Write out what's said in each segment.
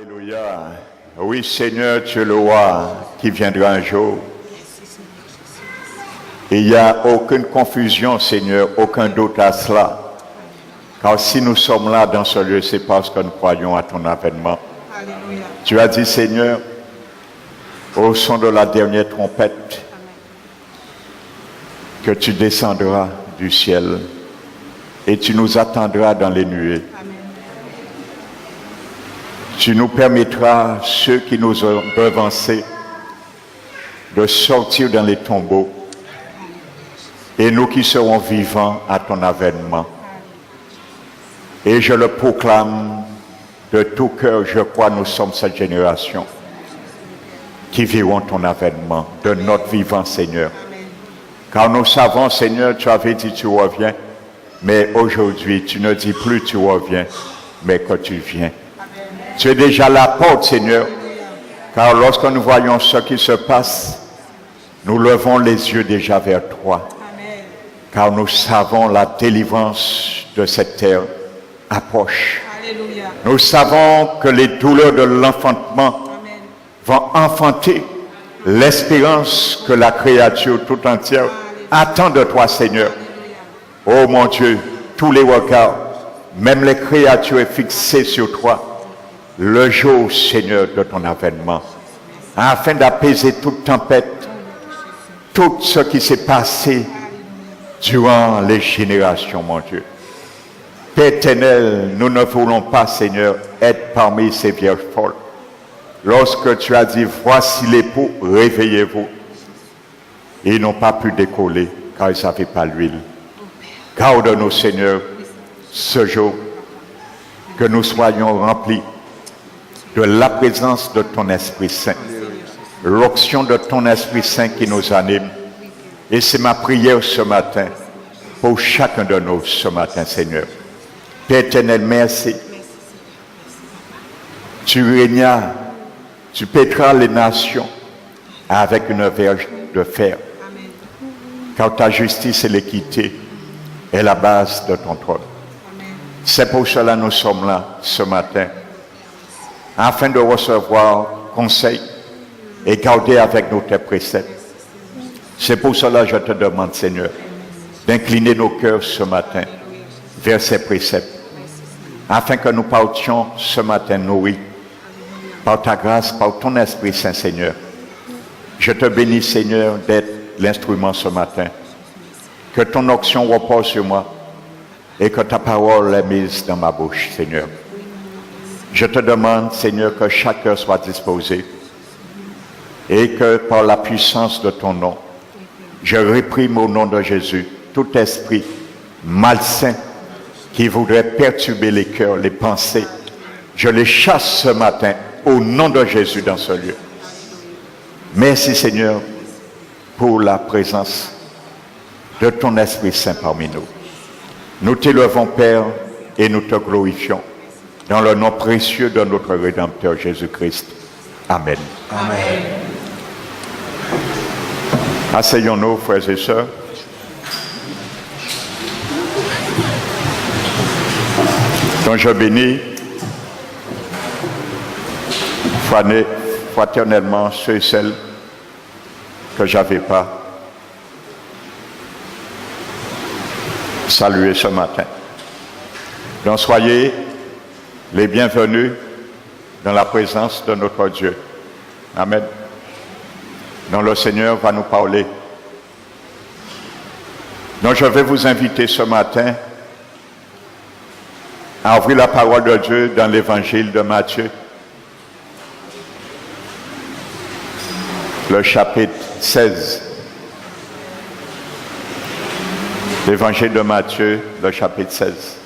Alléluia. Oui, Seigneur, tu es le roi qui viendra un jour. Et il n'y a aucune confusion, Seigneur, aucun doute à cela. Car si nous sommes là dans ce lieu, c'est parce que nous croyons à ton avènement. Alléluia. Tu as dit, Seigneur, au son de la dernière trompette, que tu descendras du ciel et tu nous attendras dans les nuées. Amen. Tu nous permettras, ceux qui nous ont devancés, de sortir dans les tombeaux et nous qui serons vivants à ton avènement. Et je le proclame de tout cœur, je crois, nous sommes cette génération qui vivons ton avènement, de notre vivant, Seigneur. Car nous savons, Seigneur, tu avais dit tu reviens, mais aujourd'hui, tu ne dis plus tu reviens, mais que tu viens. Tu es déjà à la porte, Seigneur, car lorsque nous voyons ce qui se passe, nous levons les yeux déjà vers toi, car nous savons la délivrance de cette terre approche. Alléluia. Nous savons que les douleurs de l'enfantement vont enfanter l'espérance que la créature tout entière attend de toi, Seigneur. Oh mon Dieu, tous les regards, même les créatures fixées sur toi, le jour, Seigneur, de ton avènement, afin d'apaiser toute tempête, tout ce qui s'est passé durant les générations, mon Dieu. Père éternel, nous ne voulons pas, Seigneur, être parmi ces vierges folles. Lorsque tu as dit, voici l'époux, réveillez-vous. Ils n'ont pas pu décoller, car ils n'avaient pas l'huile. Garde-nous, Seigneur, ce jour, que nous soyons remplis de la présence de ton Esprit Saint, l'onction de ton Esprit Saint qui nous anime. Et c'est ma prière ce matin, pour chacun de nous ce matin, Seigneur. Père éternel, merci. Tu régnas, tu pétras les nations avec une verge de fer. Car ta justice et l'équité est la base de ton trône. C'est pour cela que nous sommes là ce matin, afin de recevoir conseil et garder avec nous tes préceptes. C'est pour cela que je te demande, Seigneur, d'incliner nos cœurs ce matin vers ces préceptes, afin que nous partions ce matin nourris par ta grâce, par ton Esprit Saint, Seigneur. Je te bénis, Seigneur, d'être l'instrument ce matin. Que ton onction repose sur moi et que ta parole est mise dans ma bouche, Seigneur. Je te demande, Seigneur, que chaque cœur soit disposé et que par la puissance de ton nom, je réprime au nom de Jésus tout esprit malsain qui voudrait perturber les cœurs, les pensées. Je les chasse ce matin au nom de Jésus dans ce lieu. Merci, Seigneur, pour la présence de ton Esprit Saint parmi nous. Nous t'élevons, Père, et nous te glorifions dans le nom précieux de notre Rédempteur Jésus-Christ. Amen. Amen. Asseyons-nous, frères et sœurs. Donc je bénis fraternellement ceux et celles que je n'avais pas salués ce matin. Donc soyez les bienvenus dans la présence de notre Dieu. Amen. Donc le Seigneur va nous parler. Donc je vais vous inviter ce matin à ouvrir la parole de Dieu dans l'évangile de Matthieu, le chapitre 16. L'évangile de Matthieu, le chapitre 16.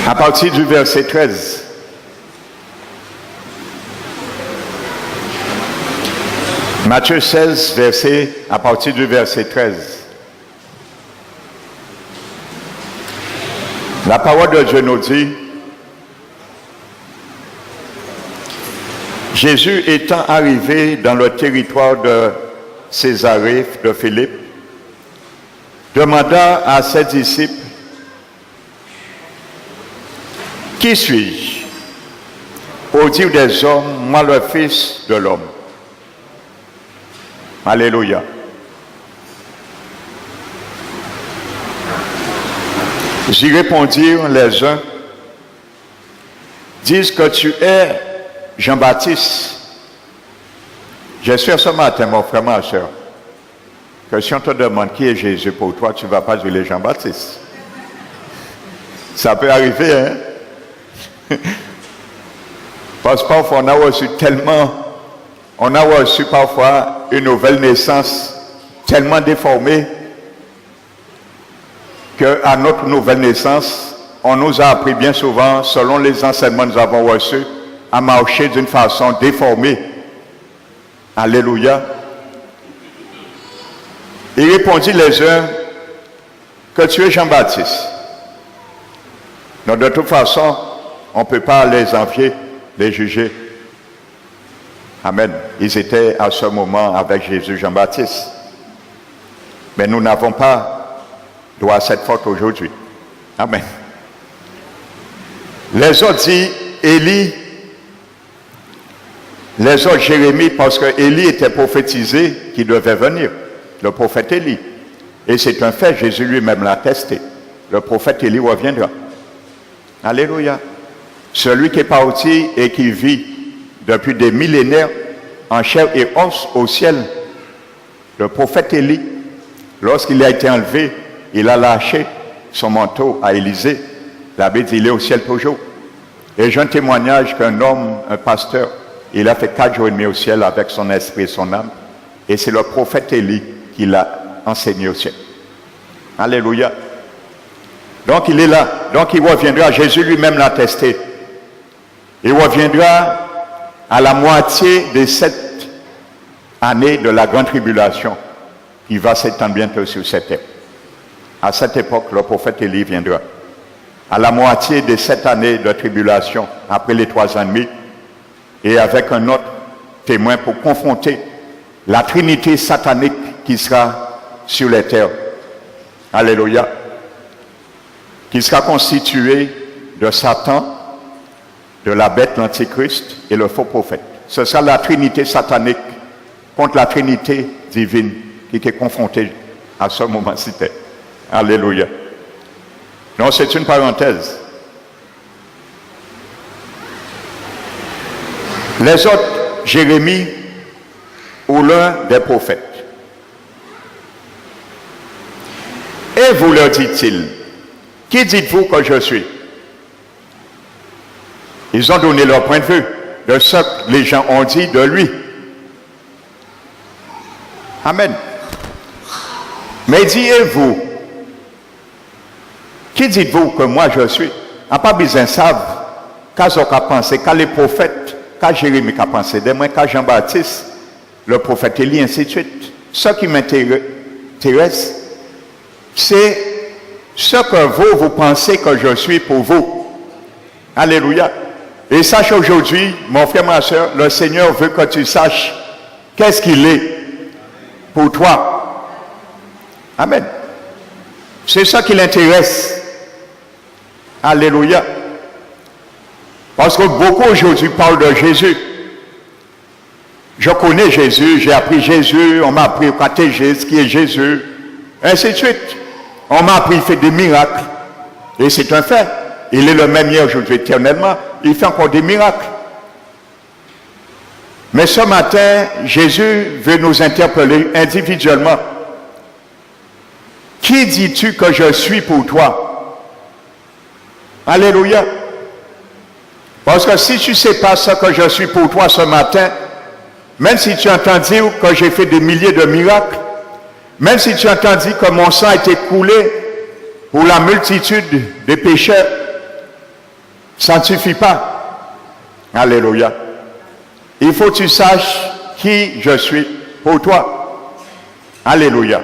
À partir du verset 13. Matthieu 16, à partir du verset 13. La parole de Dieu nous dit, Jésus étant arrivé dans le territoire de Césarée de Philippe, demanda à ses disciples, « Qui suis-je? » Au dire des hommes, moi le Fils de l'homme. Alléluia. J'y répondirent les uns, disent que tu es Jean-Baptiste. J'espère ce matin, mon frère, ma soeur, que si on te demande qui est Jésus pour toi, tu ne vas pas dire Jean-Baptiste. Ça peut arriver, hein? Parce que parfois on a reçu parfois une nouvelle naissance tellement déformée qu'à notre nouvelle naissance, on nous a appris bien souvent, selon les enseignements que nous avons reçus, à marcher d'une façon déformée. Alléluia. Il répondit les uns que tu es Jean-Baptiste. Donc de toute façon, on ne peut pas les envier, les juger. Amen. Ils étaient à ce moment avec Jésus Jean-Baptiste. Mais nous n'avons pas droit à cette faute aujourd'hui. Amen. Les autres disent Élie, les autres Jérémie, parce que Élie était prophétisé qui devait venir, le prophète Élie. Et c'est un fait, Jésus lui-même l'a attesté. Le prophète Élie reviendra. Alléluia. Celui qui est parti et qui vit depuis des millénaires en chair et os au ciel, le prophète Élie, lorsqu'il a été enlevé, il a lâché son manteau à Élysée. La Bible dit, il est au ciel toujours. Et j'ai un témoignage qu'un homme, un pasteur, il a fait 4 jours et demi au ciel avec son esprit et son âme. Et c'est le prophète Élie qui l'a enseigné au ciel. Alléluia. Donc il est là. Donc il reviendra. Jésus lui-même l'a attesté. Il reviendra à la moitié des 7 années de la grande tribulation qui va s'étendre bientôt sur cette terre. À cette époque, le prophète Élie viendra. À la moitié des 7 années de tribulation, après les 3 ans et demi, et avec un autre témoin pour confronter la trinité satanique qui sera sur les terres. Alléluia. Qui sera constituée de Satan, de la bête, l'antichrist et le faux prophète. Ce sera la trinité satanique contre la trinité divine qui est confrontée à ce moment-ci. Alléluia. Non, c'est une parenthèse. Les autres, Jérémie ou l'un des prophètes. Et vous leur dit-il, qui dites-vous que je suis? Ils ont donné leur point de vue de ce que les gens ont dit de lui. Amen. Mais dites-vous, qui dites-vous que moi je suis? À pas besoin de savoir, qu'à ce qu'a pensé, qu'à les prophètes, qu'à Jérémie qu'a pensé, de moi, qu'à Jean-Baptiste, le prophète Élie, ainsi de suite. Ce qui m'intéresse, c'est ce que vous pensez que je suis pour vous. Alléluia. Et sache aujourd'hui, mon frère, ma soeur, le Seigneur veut que tu saches qu'est-ce qu'il est pour toi. Amen. C'est ça qui l'intéresse. Alléluia. Parce que beaucoup aujourd'hui parlent de Jésus. Je connais Jésus, j'ai appris Jésus, on m'a appris au catéchisme qui est Jésus, ainsi de suite. On m'a appris, il fait des miracles. Et c'est un fait. Il est le même hier, aujourd'hui, éternellement. Il fait encore des miracles. Mais ce matin, Jésus veut nous interpeller individuellement. Qui dis-tu que je suis pour toi? Alléluia. Parce que si tu ne sais pas ce que je suis pour toi ce matin, même si tu entends dire que j'ai fait des milliers de miracles, même si tu entends dire que mon sang a été coulé pour la multitude des pécheurs, ça ne suffit pas. Alléluia. Il faut que tu saches qui je suis pour toi. Alléluia.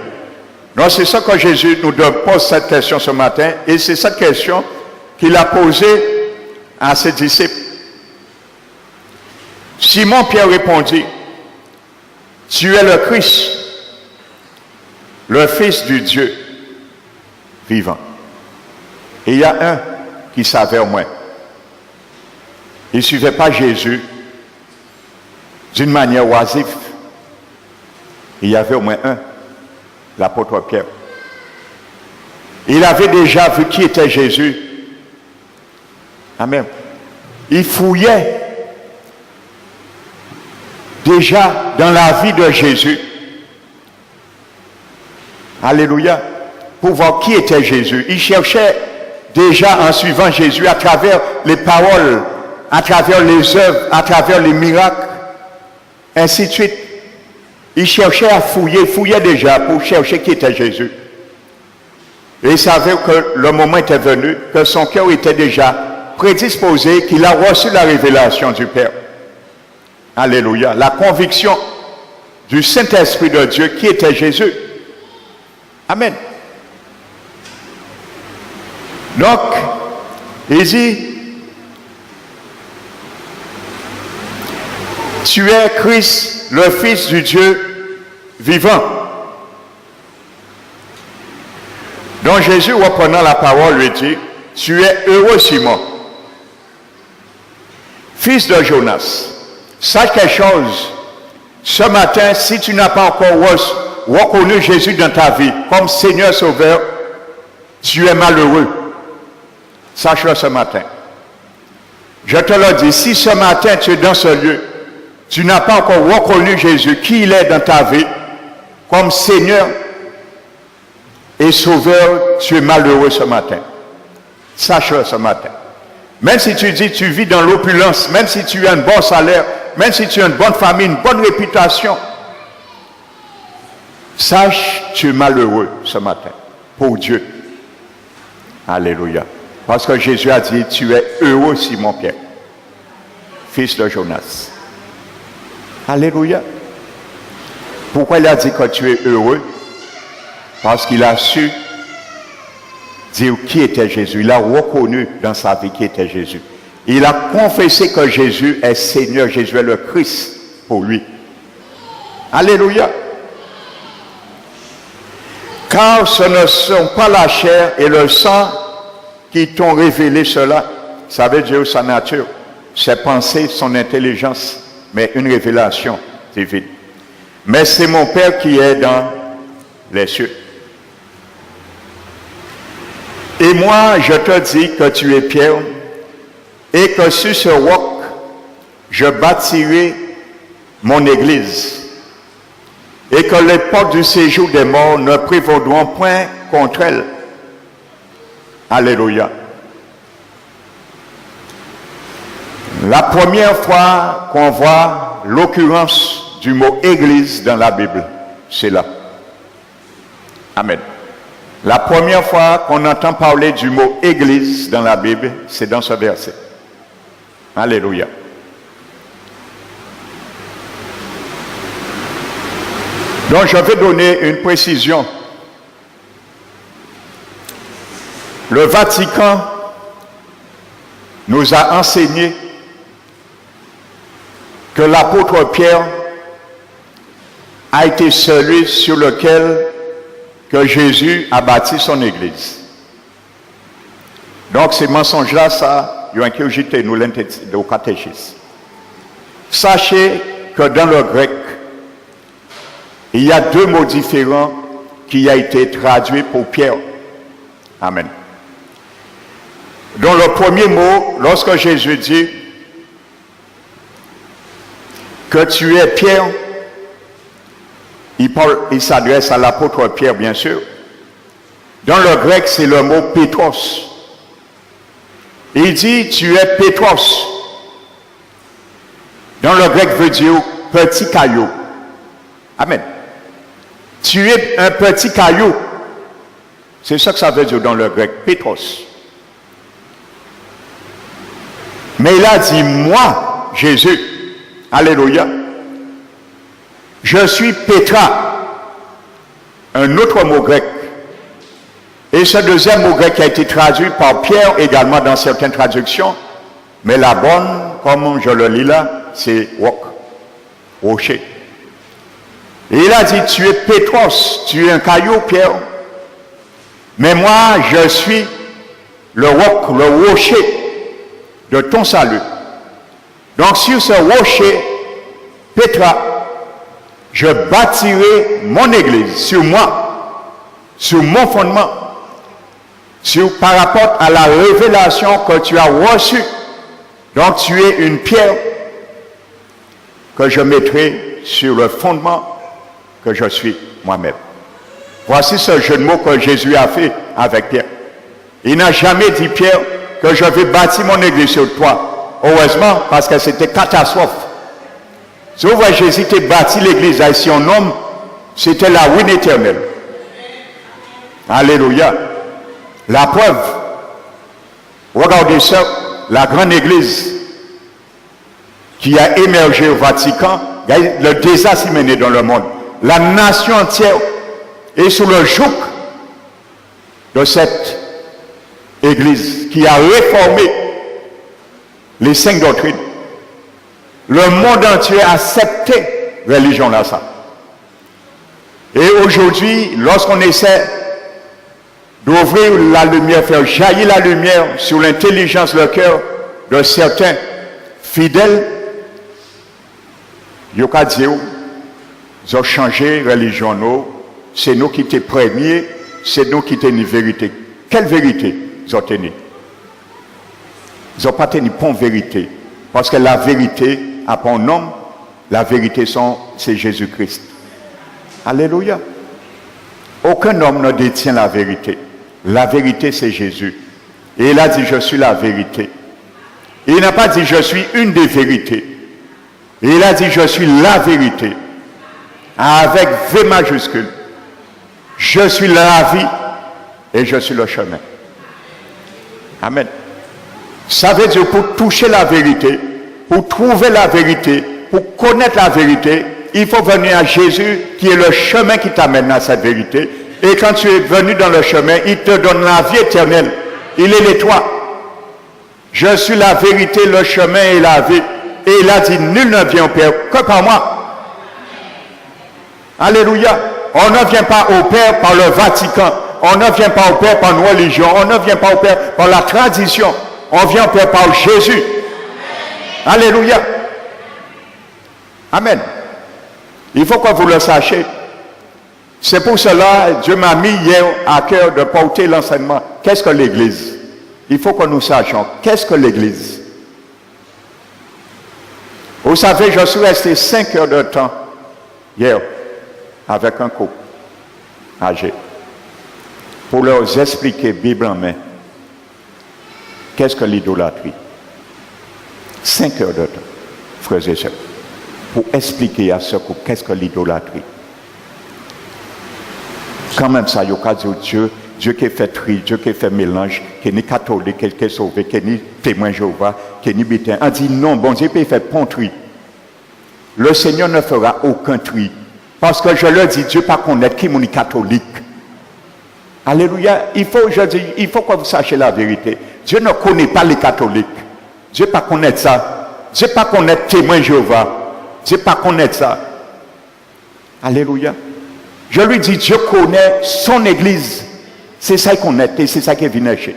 Donc c'est ça que Jésus nous pose cette question ce matin, et c'est cette question qu'il a posée à ses disciples. Simon-Pierre répondit, tu es le Christ, le Fils du Dieu vivant. Et il y a un qui savait au moins. Il ne suivait pas Jésus d'une manière oisive. Il y avait au moins un, l'apôtre Pierre. Il avait déjà vu qui était Jésus. Amen. Il fouillait déjà dans la vie de Jésus. Alléluia. Pour voir qui était Jésus. Il cherchait déjà en suivant Jésus à travers les paroles, à travers les œuvres, à travers les miracles, ainsi de suite. Il cherchait à fouillait déjà pour chercher qui était Jésus. Et il savait que le moment était venu, que son cœur était déjà prédisposé, qu'il a reçu la révélation du Père. Alléluia. La conviction du Saint-Esprit de Dieu qui était Jésus. Amen. Donc, il dit, tu es Christ, le Fils du Dieu vivant. Donc Jésus, reprenant la parole, lui dit, tu es heureux, Simon, fils de Jonas. Sache quelque chose, ce matin, si tu n'as pas encore reconnu Jésus dans ta vie comme Seigneur Sauveur, tu es malheureux. Sache-le ce matin. Je te le dis, si ce matin tu es dans ce lieu, tu n'as pas encore reconnu Jésus, qui il est dans ta vie, comme Seigneur et Sauveur, tu es malheureux ce matin. Sache-le ce matin. Même si tu dis tu vis dans l'opulence, même si tu as un bon salaire, même si tu as une bonne famille, une bonne réputation, sache tu es malheureux ce matin pour Dieu. Alléluia. Parce que Jésus a dit, tu es heureux, Simon-Pierre, fils de Jonas. Alléluia. Pourquoi il a dit que tu es heureux? Parce qu'il a su dire qui était Jésus. Il a reconnu dans sa vie qui était Jésus. Il a confessé que Jésus est Seigneur, Jésus est le Christ pour lui. Alléluia. Car ce ne sont pas la chair et le sang qui t'ont révélé cela. Ça veut dire sa nature, ses pensées, son intelligence, mais une révélation divine. Mais c'est mon Père qui est dans les cieux. Et moi, je te dis que tu es Pierre, et que sur ce roc, je bâtirai mon église, et que les portes du séjour des morts ne prévaudront point contre elle. Alléluia. La première fois qu'on voit l'occurrence du mot église dans la Bible, c'est là. Amen. La première fois qu'on entend parler du mot église dans la Bible, c'est dans ce verset. Alléluia. Donc je vais donner une précision. Le Vatican nous a enseigné que l'apôtre Pierre a été celui sur lequel que Jésus a bâti son église. Donc ces mensonges-là, ça, il y a un qui nous au catéchisme. Sachez que dans le grec, il y a deux mots différents qui ont été traduits pour Pierre. Amen. Donc le premier mot, lorsque Jésus dit que tu es Pierre, il s'adresse à l'apôtre Pierre, bien sûr. Dans le grec, c'est le mot Pétros. Il dit, tu es Pétros. Dans le grec, veut dire petit caillou. Amen. Tu es un petit caillou. C'est ça que ça veut dire dans le grec, Pétros. Mais il a dit, moi, Jésus, alléluia, je suis Pétra, un autre mot grec. Et ce deuxième mot grec a été traduit par Pierre également dans certaines traductions, mais la bonne, comme je le lis là, c'est roc, rocher. Et il a dit, tu es Pétros, tu es un caillou, Pierre. Mais moi, je suis le roc, le rocher de ton salut. Donc sur ce rocher, Pétra, je bâtirai mon église sur moi, sur mon fondement, par rapport à la révélation que tu as reçue. Donc tu es une pierre que je mettrai sur le fondement que je suis moi-même. Voici ce jeu de mots que Jésus a fait avec Pierre. Il n'a jamais dit, Pierre, que je vais bâtir mon église sur toi. Heureusement, parce que c'était catastrophe. Si vous voyez Jésus qui bâti l'église avec son homme, c'était la ruine éternelle. Alléluia. La preuve, regardez ça, la grande église qui a émergé au Vatican, le désastre mené dans le monde. La nation entière est sous le joug de cette église qui a réformé les 5 doctrines. Le monde entier a accepté religion là ça. Et aujourd'hui, lorsqu'on essaie d'ouvrir la lumière, faire jaillir la lumière sur l'intelligence, le cœur de certains fidèles, ils ont changé religion, c'est nous qui étions premiers, c'est nous qui tenions vérité. Quelle vérité ils ont tenu? Ils n'ont pas tenu pour vérité. Parce que la vérité a pas un nom, la vérité c'est Jésus-Christ. Alléluia. Aucun homme ne détient la vérité. La vérité c'est Jésus. Et il a dit je suis la vérité. Et il n'a pas dit je suis une des vérités. Et il a dit je suis la vérité. Avec V majuscule. Je suis la vie et je suis le chemin. Amen. Ça veut dire pour toucher la vérité, pour trouver la vérité, pour connaître la vérité, il faut venir à Jésus qui est le chemin qui t'amène à cette vérité. Et quand tu es venu dans le chemin, il te donne la vie éternelle. Il est les toi. Je suis la vérité, le chemin et la vie. Et il a dit, nul ne vient au Père que par moi. Alléluia. On ne vient pas au Père par le Vatican. On ne vient pas au Père par une religion. On ne vient pas au Père par la tradition. On vient au Père par Jésus. Alléluia. Amen. Il faut que vous le sachiez. C'est pour cela Dieu m'a mis hier à cœur de porter l'enseignement. Qu'est-ce que l'Église? Il faut que nous sachions. Qu'est-ce que l'Église? Vous savez, je suis resté 5 heures de temps hier avec un couple âgé pour leur expliquer, Bible en main, qu'est-ce que l'idolâtrie? 5 heures de temps, frères et sœurs, pour expliquer à ce couple qu'est-ce que l'idolâtrie. Quand même, ça, il y a Dieu, Dieu qui fait tri, Dieu qui fait mélange, qui n'est catholique, qui est sauvé, qui n'est témoin Jéhovah, qui n'est bitin. On dit non, bon Dieu peut faire pont tri. Le Seigneur ne fera aucun tri. Parce que je leur dis, Dieu pas connaître qui est catholique. Alléluia. Il faut que vous sachiez la vérité. Dieu ne connaît pas les catholiques. Dieu pas connaître ça. Dieu pas connaître témoin Jéhovah. Dieu pas connaître ça. Alléluia. Je lui dis, Dieu connaît son église. C'est ça qu'il connaît et c'est ça qu'il vient chez.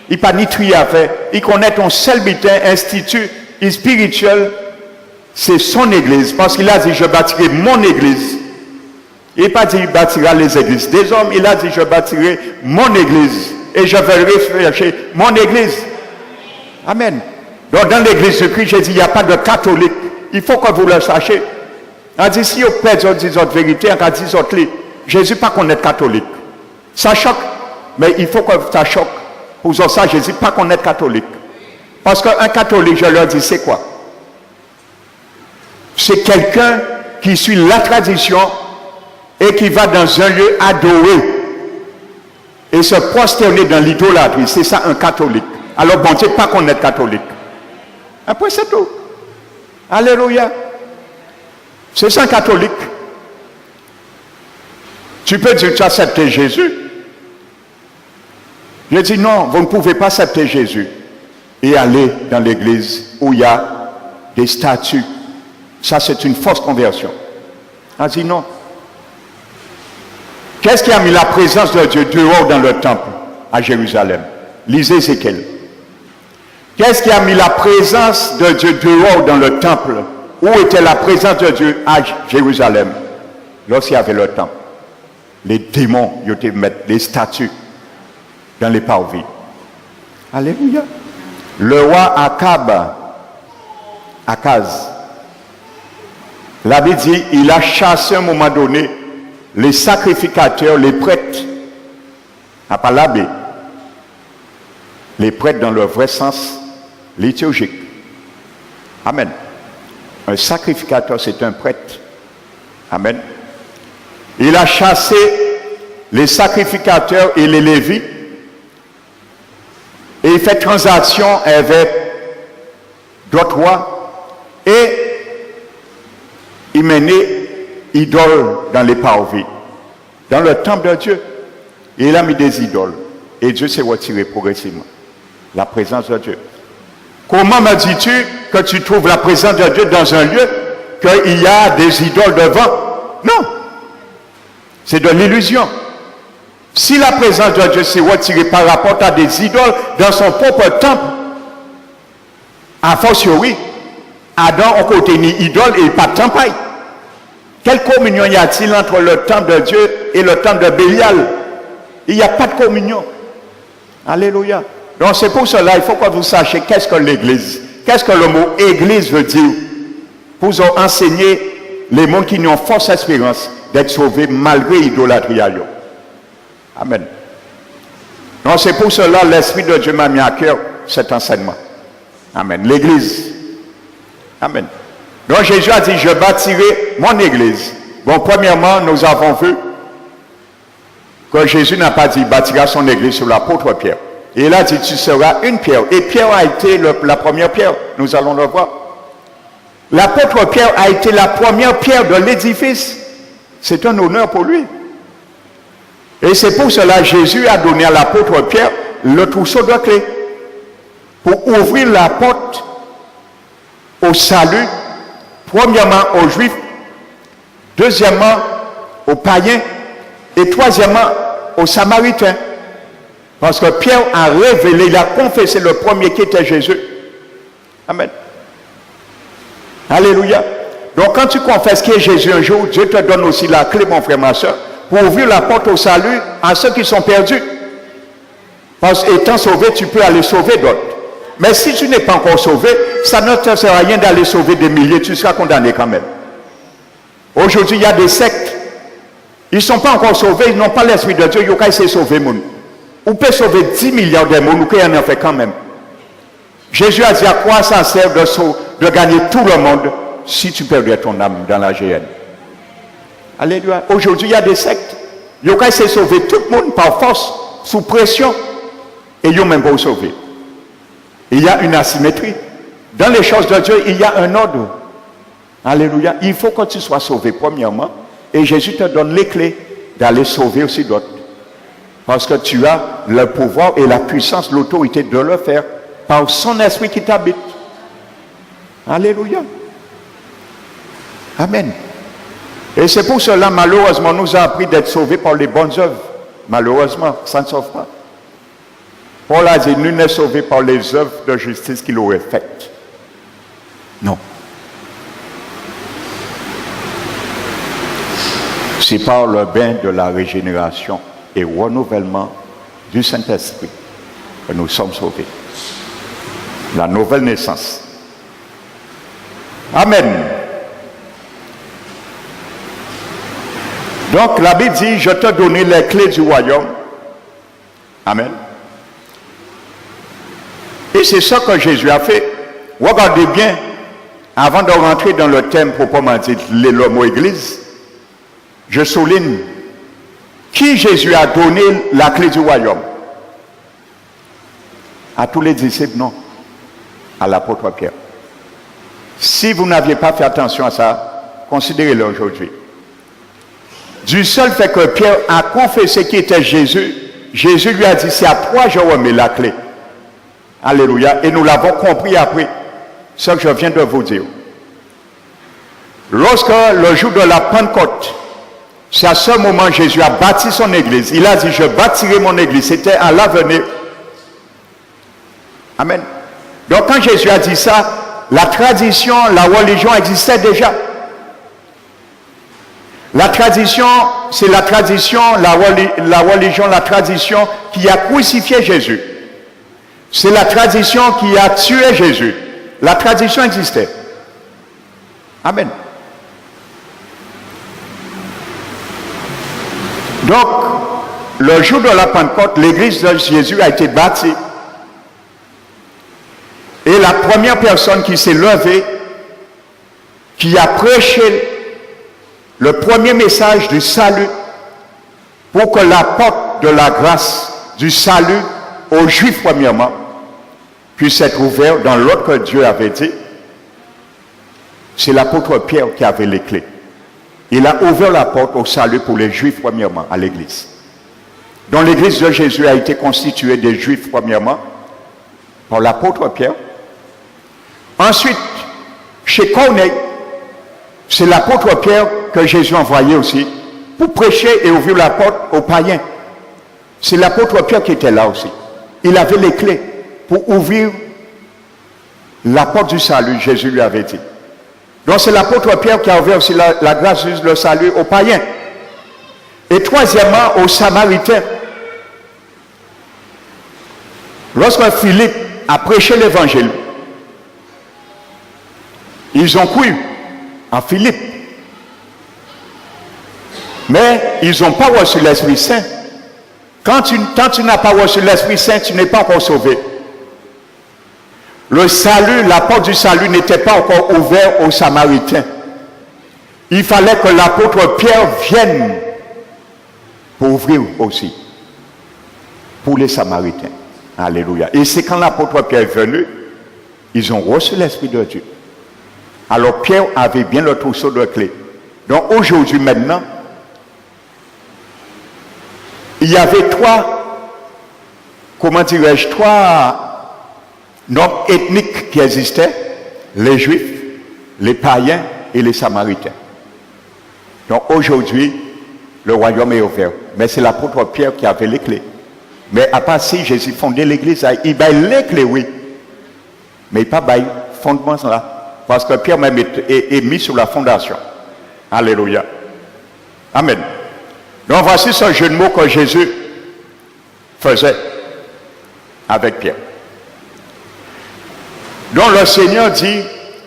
Il n'a pas ni tri à faire. Il connaît ton seul butin, institut spirituel. C'est son église. Parce qu'il a dit, je bâtirai mon église. Il n'a pas dit, il bâtira les églises des hommes. Il a dit, je bâtirai mon église. Et je vais rechercher mon église. Amen. Donc dans l'église de Christ, j'ai dit, il n'y a pas de catholique. Il faut que vous le sachiez. On dit, si vous perdez des autres vérités, on dit des autres. Jésus pas qu'on est catholique. Ça choque, mais il faut que ça choque. Pour ça, Jésus pas qu'on est catholique. Parce qu'un catholique, je leur dis, c'est quoi? C'est quelqu'un qui suit la tradition et qui va dans un lieu adorer et se prosterner dans l'idolâtrie. C'est ça un catholique. Alors bon Dieu, pas qu'on est catholique. Après c'est tout. Alléluia. C'est ça un catholique. Tu peux dire tu as accepté Jésus. Je dis non, vous ne pouvez pas accepter Jésus et aller dans l'église où il y a des statues. Ça, c'est une fausse conversion. On dit non. Qu'est-ce qui a mis la présence de Dieu dehors dans le temple à Jérusalem? Lisez Ézéchiel. Qu'est-ce qui a mis la présence de Dieu dehors dans le temple? Où était la présence de Dieu à Jérusalem lorsqu'il y avait le temple? Les démons, ils étaient mettre les statues dans les parvis. Alléluia. Le roi Akaz, la Bible dit, il a chassé à un moment donné les sacrificateurs, les prêtres, à pas l'abbé, les prêtres dans leur vrai sens liturgique. Amen. Un sacrificateur, c'est un prêtre. Amen. Il a chassé les sacrificateurs et les lévites et il fait transaction avec d'autres rois et il menait idoles dans les parvis, dans le temple de Dieu. Et il a mis des idoles et Dieu s'est retiré progressivement. La présence de Dieu. Comment me dis-tu que tu trouves la présence de Dieu dans un lieu qu'il y a des idoles devant? Non. C'est de l'illusion. Si la présence de Dieu s'est retirée par rapport à des idoles dans son propre temple, a fortiori, Adam a côté ni idole et pas de temple. Quelle communion y a-t-il entre le temple de Dieu et le temple de Bélial? Il n'y a pas de communion. Alléluia. Donc c'est pour cela, il faut que vous sachiez qu'est-ce que l'Église. Qu'est-ce que le mot Église veut dire? Pour vous enseigner les mots qui n'ont force espérance d'être sauvés malgré l'idolâtrie. Amen. Donc c'est pour cela l'Esprit de Dieu m'a mis à cœur cet enseignement. Amen. L'Église. Amen. Donc Jésus a dit, je bâtirai mon Église. Bon, premièrement, nous avons vu que Jésus n'a pas dit, il bâtira son Église sur l'apôtre Pierre. Et il a dit, tu seras une pierre. Et Pierre a été la première pierre. Nous allons le voir. L'apôtre Pierre a été la première pierre de l'édifice. C'est un honneur pour lui. Et c'est pour cela que Jésus a donné à l'apôtre Pierre le trousseau de clés pour ouvrir la porte au salut, premièrement aux Juifs, deuxièmement aux païens et troisièmement aux Samaritains. Parce que Pierre a révélé, il a confessé le premier qui était Jésus. Amen. Alléluia. Donc quand tu confesses qui est Jésus un jour, Dieu te donne aussi la clé, mon frère, ma soeur, pour ouvrir la porte au salut à ceux qui sont perdus. Parce qu'étant sauvé, tu peux aller sauver d'autres. Mais si tu n'es pas encore sauvé, ça ne te sert à rien d'aller sauver des milliers, tu seras condamné quand même. Aujourd'hui, il y a des sectes. Ils ne sont pas encore sauvés, ils n'ont pas l'Esprit de Dieu, ils ont qu'à essayer de sauver le monde. On peut sauver 10 milliards de monde, ou en a fait quand même. Jésus a dit à quoi ça sert de gagner tout le monde si tu perdrais ton âme dans la géhenne. Alléluia. Aujourd'hui, il y a des sectes. Ils ont qu'à essayer de sauver tout le monde par force, sous pression, et ils n'ont même pas sauvé. Il y a une asymétrie. Dans les choses de Dieu, il y a un ordre. Alléluia. Il faut que tu sois sauvé premièrement, et Jésus te donne les clés d'aller sauver aussi d'autres. Parce que tu as le pouvoir et la puissance, l'autorité de le faire par son esprit qui t'habite. Alléluia. Amen. Et c'est pour cela, malheureusement, nous a appris d'être sauvés par les bonnes œuvres. Malheureusement, ça ne sauve pas. Paul a dit, nul n'est sauvé par les œuvres de justice qu'il aurait faites. Non. C'est par le bain de la régénération et renouvellement du Saint-Esprit que nous sommes sauvés. La nouvelle naissance. Amen. Donc la Bible dit, je te donne les clés du royaume. Amen. Et c'est ça que Jésus a fait. Regardez bien, avant de rentrer dans le thème proprement dit, le mot église, je souligne qui Jésus a donné la clé du royaume. À tous les disciples, non. À l'apôtre Pierre. Si vous n'aviez pas fait attention à ça, considérez-le aujourd'hui. Du seul fait que Pierre a confessé qui était Jésus, Jésus lui a dit, c'est à toi je remets la clé. Alléluia. Et nous l'avons compris après. ce que je viens de vous dire. Lorsque le jour de la Pentecôte, c'est à ce moment que Jésus a bâti son église. Il a dit, je bâtirai mon église. C'était à l'avenir. Amen. Donc quand Jésus a dit ça, la tradition, la religion existait déjà. La tradition, c'est la tradition, la religion, la tradition qui a crucifié Jésus. C'est la tradition qui a tué Jésus. La tradition existait. Amen. Donc, le jour de la Pentecôte, l'église de Jésus a été bâtie. Et la première personne qui s'est levée, qui a prêché le premier message du salut, pour que la porte de la grâce du salut aux Juifs premièrement puisse être ouverte dans l'ordre que Dieu avait dit, c'est l'apôtre Pierre qui avait les clés. Il a ouvert la porte au salut pour les Juifs premièrement à l'église. Donc l'église de Jésus a été constituée des Juifs premièrement par l'apôtre Pierre. Ensuite, chez Corneille, c'est l'apôtre Pierre que Jésus a envoyé aussi pour prêcher et ouvrir la porte aux païens. C'est l'apôtre Pierre qui était là aussi. Il avait les clés pour ouvrir la porte du salut, Jésus lui avait dit. Donc c'est l'apôtre Pierre qui a ouvert aussi la grâce, le salut aux païens. Et troisièmement, aux Samaritains. Lorsque Philippe a prêché l'évangile, ils ont cru en Philippe. Mais ils n'ont pas reçu l'Esprit Saint. Quand tu n'as pas reçu l'Esprit Saint, tu n'es pas encore sauvé. Le salut, la porte du salut n'était pas encore ouverte aux Samaritains. Il fallait que l'apôtre Pierre vienne pour ouvrir aussi pour les Samaritains. Alléluia. Et c'est quand l'apôtre Pierre est venu, ils ont reçu l'Esprit de Dieu. Alors Pierre avait bien le trousseau de clés. Donc aujourd'hui maintenant, il y avait trois normes ethniques qui existaient, les Juifs, les païens et les Samaritains. Donc aujourd'hui, le royaume est ouvert. Mais c'est l'apôtre Pierre qui avait les clés. Mais à part si Jésus fondait l'église, il a les clés, oui. Mais il n'a pas le fondement là. Parce que Pierre même est mis sur la fondation. Alléluia. Amen. Donc voici ce jeu de mots que Jésus faisait avec Pierre. Donc le Seigneur dit,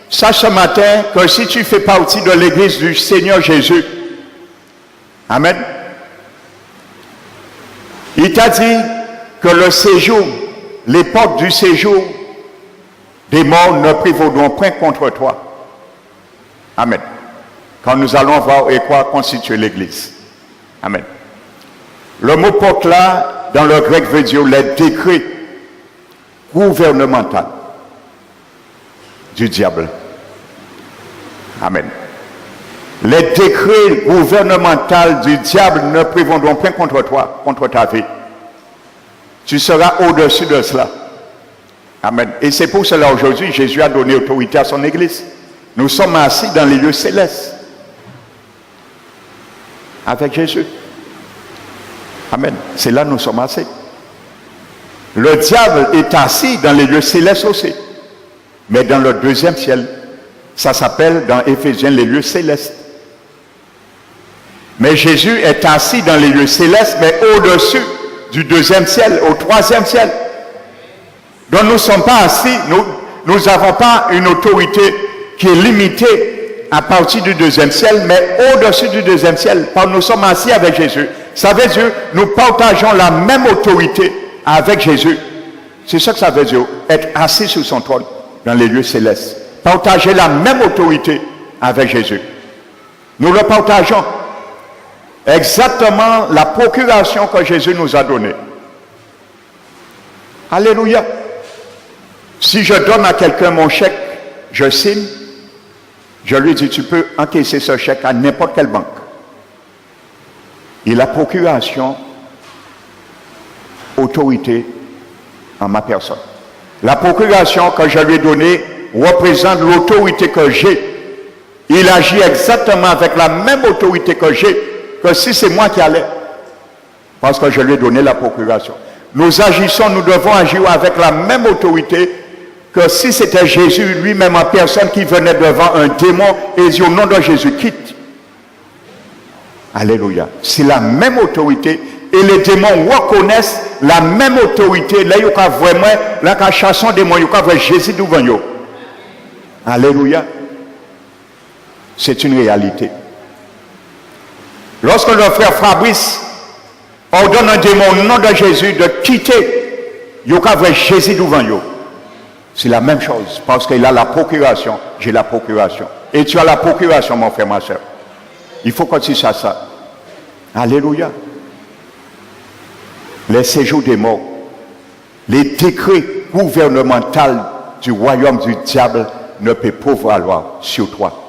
sache ce matin que si tu fais partie de l'église du Seigneur Jésus, amen, il t'a dit que le séjour, les portes du séjour des morts ne prévaudront point contre toi. Amen. Quand nous allons voir et quoi constituer l'église. Amen. Le mot porte là, dans le grec, veut dire les décrets gouvernementaux du diable. Amen. Les décrets gouvernementaux du diable ne prévaudront point contre toi, contre ta vie. Tu seras au-dessus de cela. Amen. Et c'est pour cela aujourd'hui, Jésus a donné autorité à son église. Nous sommes assis dans les lieux célestes. Avec Jésus. Amen. C'est là que nous sommes assis. Le diable est assis dans les lieux célestes aussi. Mais dans le deuxième ciel. Ça s'appelle dans Éphésiens les lieux célestes. Mais Jésus est assis dans les lieux célestes, mais au-dessus du deuxième ciel, au troisième ciel. Donc nous ne sommes pas assis, nous n'avons pas une autorité qui est limitée à partir du deuxième ciel, mais au-dessus du deuxième ciel. Parce que nous sommes assis avec Jésus. Ça veut dire nous partageons la même autorité avec Jésus. C'est ça que ça veut dire, être assis sur son trône dans les lieux célestes. Partager la même autorité avec Jésus. Nous le partageons. Exactement la procuration que Jésus nous a donnée. Alléluia. Si je donne à quelqu'un mon chèque, je signe, je lui dis, tu peux encaisser ce chèque à n'importe quelle banque. Et la procuration, autorité en ma personne. La procuration que je lui ai donnée représente l'autorité que j'ai. Il agit exactement avec la même autorité que j'ai, que si c'est moi qui allais. Parce que je lui ai donné la procuration. Nous agissons, nous devons agir avec la même autorité que si c'était Jésus lui-même en personne qui venait devant un démon et dit au nom de Jésus, quitte. Alléluia. C'est la même autorité et les démons reconnaissent la même autorité. Là, il y a vraiment, là, quand chassons des démons, il y a vraiment Jésus devant eux. Alléluia. C'est une réalité. Lorsque le frère Fabrice ordonne un démon au nom de Jésus de quitter, il y a vraiment Jésus devant eux. C'est la même chose, parce qu'il a la procuration, j'ai la procuration. Et tu as la procuration, mon frère, ma soeur. Il faut qu'on dise ça. Alléluia. Les séjours des morts, les décrets gouvernementaux du royaume du diable ne peuvent pas valoir sur toi.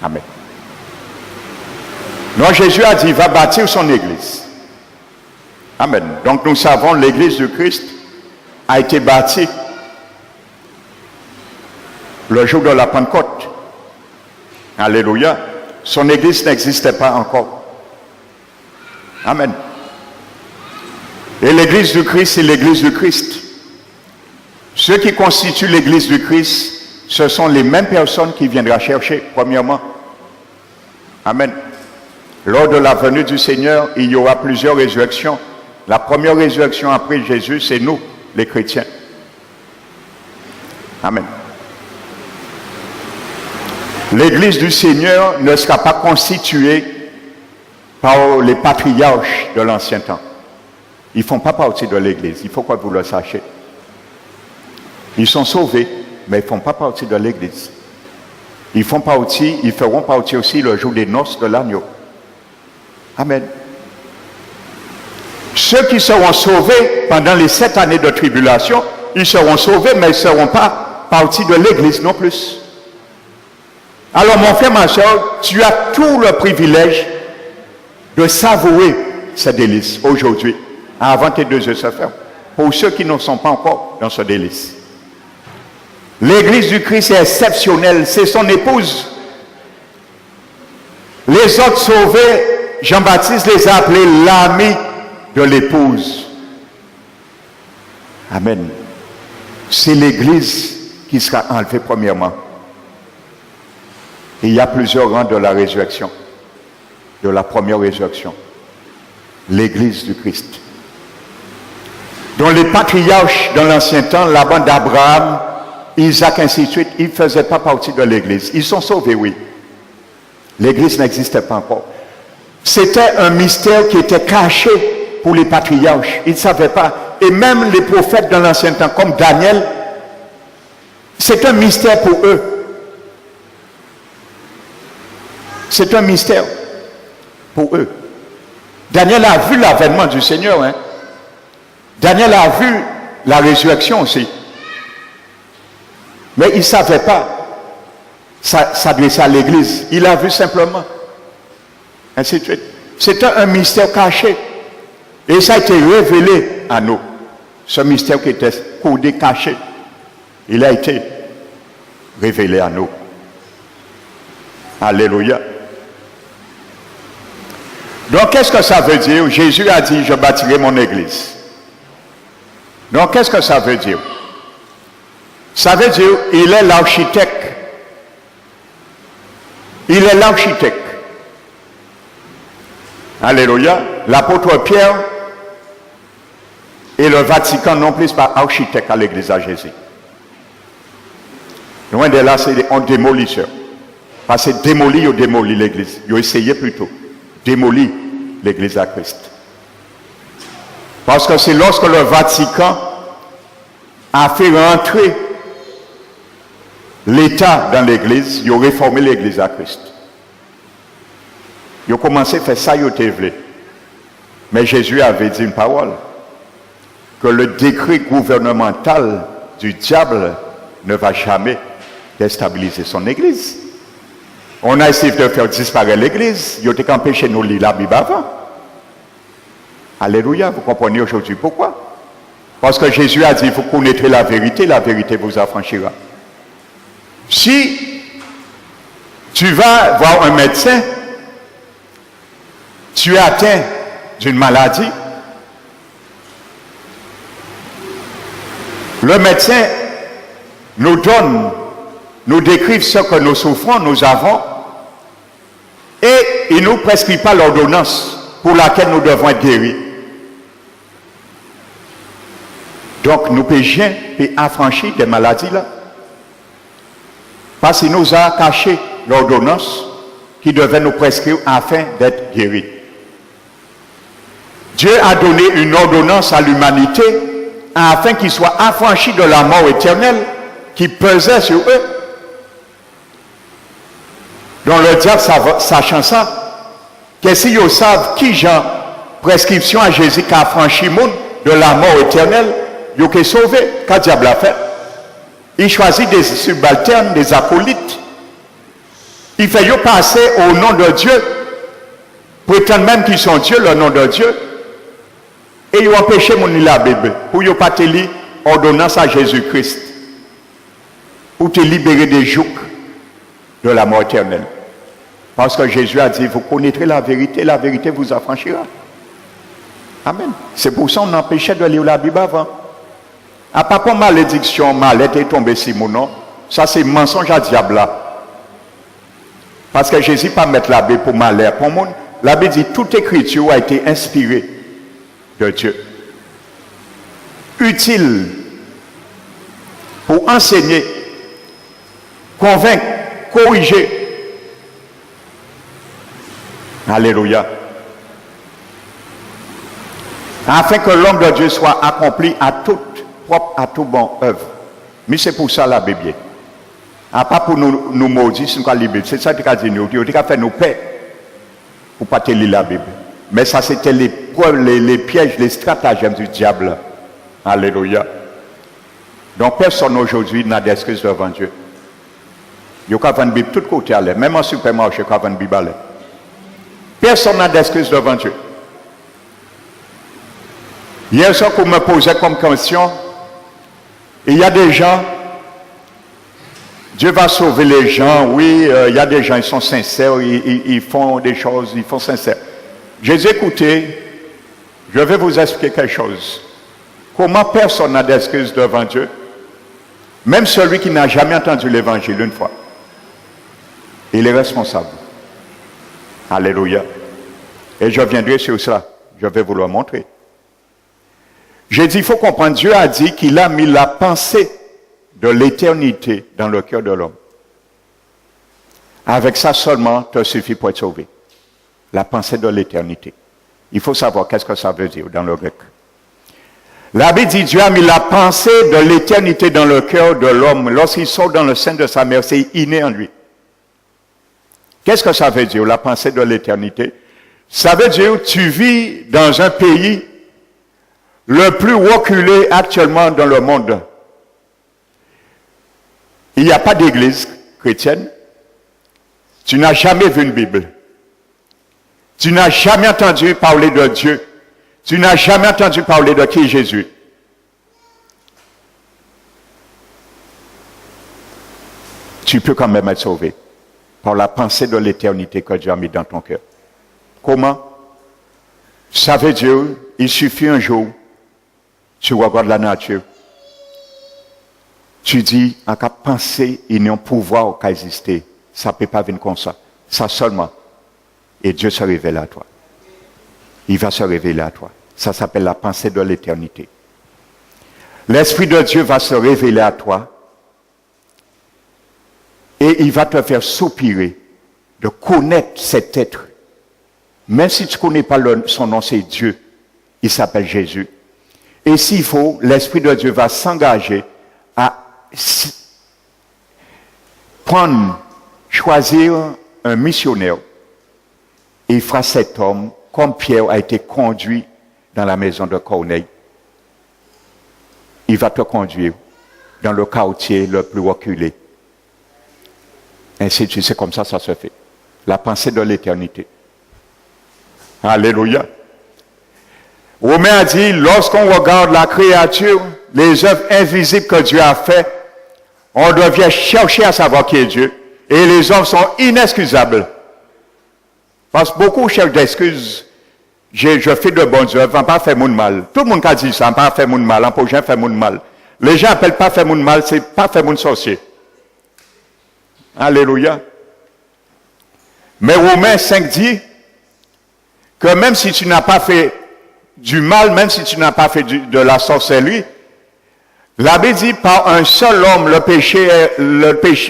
Amen. Donc Jésus a dit, il va bâtir son église. Amen. Donc nous savons, l'église du Christ a été bâtie le jour de la Pentecôte. Alléluia. Son église n'existait pas encore. Amen. Et l'église du Christ, c'est l'église du Christ. Ceux qui constituent l'église du Christ, ce sont les mêmes personnes qui viendra chercher, premièrement. Amen. Lors de la venue du Seigneur, il y aura plusieurs résurrections. La première résurrection après Jésus, c'est nous, les chrétiens. Amen. L'église du Seigneur ne sera pas constituée par les patriarches de l'ancien temps. Ils ne font pas partie de l'église, il faut que vous le sachiez. Ils sont sauvés, mais ils ne font pas partie de l'église. Ils feront partie aussi le jour des noces de l'agneau. Amen. Ceux qui seront sauvés pendant les 7 années de tribulation, ils seront sauvés, mais ils ne seront pas partie de l'église non plus. Alors mon frère, ma soeur, tu as tout le privilège de savourer ce délice aujourd'hui, avant tes 2 yeux se ferment, pour ceux qui ne sont pas encore dans ce délice. L'église du Christ est exceptionnelle, c'est son épouse. Les autres sauvés, Jean-Baptiste les a appelés l'ami de l'épouse. Amen. C'est l'église qui sera enlevée premièrement. Et il y a plusieurs rangs de la résurrection, de la première résurrection. L'église du Christ. Dont les patriarches dans l'ancien temps, la bande d'Abraham, Isaac, ainsi de suite, ils ne faisaient pas partie de l'église. Ils sont sauvés, oui. L'église n'existait pas encore. C'était un mystère qui était caché pour les patriarches. Ils ne savaient pas. Et même les prophètes dans l'ancien temps, comme Daniel, c'est un mystère pour eux. C'est un mystère pour eux. Daniel a vu l'avènement du Seigneur. Hein? Daniel a vu la résurrection aussi. Mais il ne savait pas s'adresser à l'église. Il a vu simplement. Ainsi de suite. C'était un mystère caché. Et ça a été révélé à nous. Ce mystère qui était codé, caché. Il a été révélé à nous. Alléluia. Donc, qu'est-ce que ça veut dire? Jésus a dit, je bâtirai mon église. Donc, qu'est-ce que ça veut dire? Ça veut dire, il est l'architecte. Il est l'architecte. Alléluia. L'apôtre Pierre et le Vatican non plus pas architecte à l'église à Jésus. Loin de là, c'est un démolisseur. Parce que démoli ou démoli l'église. Ils ont essayé plutôt. Démolir l'église à Christ. Parce que c'est lorsque le Vatican a fait rentrer l'État dans l'église, ils ont réformé l'église à Christ. Ils ont commencé à faire ça, ils ont été. Mais Jésus avait dit une parole, que le décret gouvernemental du diable ne va jamais déstabiliser son église. On a essayé de faire disparaître l'église, ils ont été empêchés de nous lire la Bible avant. Alléluia, vous comprenez aujourd'hui pourquoi? Parce que Jésus a dit, vous connaîtrez la vérité vous affranchira. Si tu vas voir un médecin, tu es atteint d'une maladie, le médecin nous décrive ce que nous souffrons, nous avons, et il ne nous prescrit pas l'ordonnance pour laquelle nous devons être guéris. Donc nous péchions et affranchis des maladies là. Parce qu'il nous a caché l'ordonnance qui devait nous prescrire afin d'être guéris. Dieu a donné une ordonnance à l'humanité afin qu'ils soient affranchis de la mort éternelle qui pesait sur eux. Donc le diable, sachant ça, que si ils savent qui j'ai prescription à Jésus qui a affranchi le monde de la mort éternelle, ils ont sauvé. Qu'est-ce que le diable a fait? Il choisit des subalternes, des acolytes. Il fait passer au nom de Dieu, prétendent même qu'ils sont Dieu, le nom de Dieu. Et ils ont empêché mon la Bible pour ne pas te lire ordonnance à Jésus-Christ. Pour te libérer des jougs de la mort éternelle. Parce que Jésus a dit, vous connaîtrez la vérité vous affranchira. Amen. C'est pour ça qu'on empêchait de lire la Bible avant. À part pour malédiction, mal était tombé sur mon nom, ça c'est mensonge à diable là. Parce que Jésus pas mettre la Bible pour malheur pour monde. La Bible dit toute écriture a été inspirée de Dieu. Utile pour enseigner, convaincre, corriger. Alléluia. Afin que l'homme de Dieu soit accompli à toute propre à tout bon œuvre. Mais c'est pour ça la Bible. À part pour nous maudire, c'est la Bible. C'est ça qui a dit nous. Il a fait nous paix pour ne pas lire la Bible. Mais ça, c'était les preuves, les pièges, les stratagèmes du diable. Alléluia. Donc, personne aujourd'hui n'a d'excuse devant Dieu. Il y a une Bible de tous côtés à l'air. Même en supermarché, il y a une Bible à l'air. Personne n'a d'excuse devant Dieu. Hier soir, qu'on me posait comme question, il y a des gens, Dieu va sauver les gens, oui, il y a des gens, ils sont sincères, ils font des choses, ils font sincères. J'ai dit, écoutez, je vais vous expliquer quelque chose. Comment personne n'a d'excuse devant Dieu, même celui qui n'a jamais entendu l'évangile une fois, il est responsable. Alléluia. Et je viendrai sur ça, je vais vous le montrer. J'ai dit, il faut comprendre, Dieu a dit qu'il a mis la pensée de l'éternité dans le cœur de l'homme. Avec ça seulement, te suffit pour être sauvé. La pensée de l'éternité. Il faut savoir qu'est-ce que ça veut dire dans le grec. La Bible dit, Dieu a mis la pensée de l'éternité dans le cœur de l'homme. Lorsqu'il sort dans le sein de sa mère, c'est inné en lui. Qu'est-ce que ça veut dire, la pensée de l'éternité? Ça veut dire, tu vis dans un pays le plus reculé actuellement dans le monde. Il n'y a pas d'église chrétienne. Tu n'as jamais vu une Bible. Tu n'as jamais entendu parler de Dieu. Tu n'as jamais entendu parler de qui est Jésus. Tu peux quand même être sauvé par la pensée de l'éternité que Dieu a mis dans ton cœur. Comment? Ça veut dire, il suffit un jour, tu regardes la nature, tu dis, en cas de penser, il n'y a un pouvoir qui existe. Ça ne peut pas venir comme ça. Ça seulement. Et Dieu se révèle à toi. Il va se révéler à toi. Ça s'appelle la pensée de l'éternité. L'Esprit de Dieu va se révéler à toi et il va te faire soupirer de connaître cet être. Même si tu ne connais pas son nom, c'est Dieu. Il s'appelle Jésus. Et s'il faut, l'Esprit de Dieu va s'engager à choisir un missionnaire. Et il fera cet homme, comme Pierre a été conduit dans la maison de Corneille. Il va te conduire dans le quartier le plus reculé. Ainsi de suite, c'est comme ça se fait. La pensée de l'éternité. Alléluia. Romain a dit, lorsqu'on regarde la créature, les œuvres invisibles que Dieu a faites, On devient chercher à savoir qui est Dieu. Et les hommes sont inexcusables. Parce que beaucoup cherchent d'excuses. Je fais de bonnes œuvres, on ne pas faire mon mal. Tout le monde a dit ça, on ne pas faire mon mal, on ne peut jamais faire mon mal. Les gens appellent pas faire mon mal, c'est pas faire mon sorcier. Alléluia. Mais Romains 5 dit que même si tu n'as pas fait du mal, même si tu n'as pas fait de la sorcellerie, la Bible dit par un seul homme, le péché,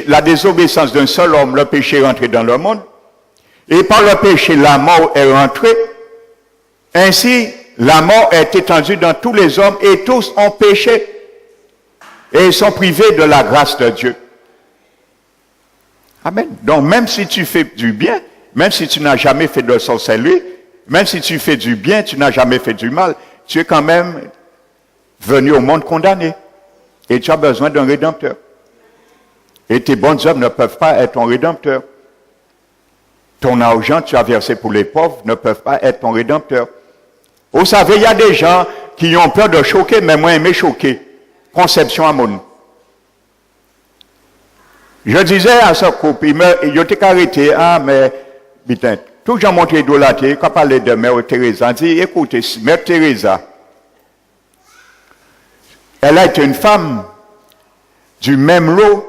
la désobéissance d'un seul homme, le péché est rentré dans le monde. Et par le péché, la mort est rentrée. Ainsi, la mort est étendue dans tous les hommes et tous ont péché et sont privés de la grâce de Dieu. Amen. Donc, même si tu fais du bien, même si tu n'as jamais fait de sorcellerie, même si tu fais du bien, tu n'as jamais fait du mal, tu es quand même venu au monde condamné. Et tu as besoin d'un rédempteur. Et tes bonnes œuvres ne peuvent pas être ton rédempteur. Ton argent que tu as versé pour les pauvres ne peuvent pas être ton rédempteur. Vous savez, il y a des gens qui ont peur de choquer, mais moi, aimé choquer. Conception à mon. Je disais à ce couple, il était arrêté, mais, putain, tout j'ai montré idolâtré, quand parlait de Mère Teresa, on dit, écoutez, Mère Teresa, elle a été une femme du même lot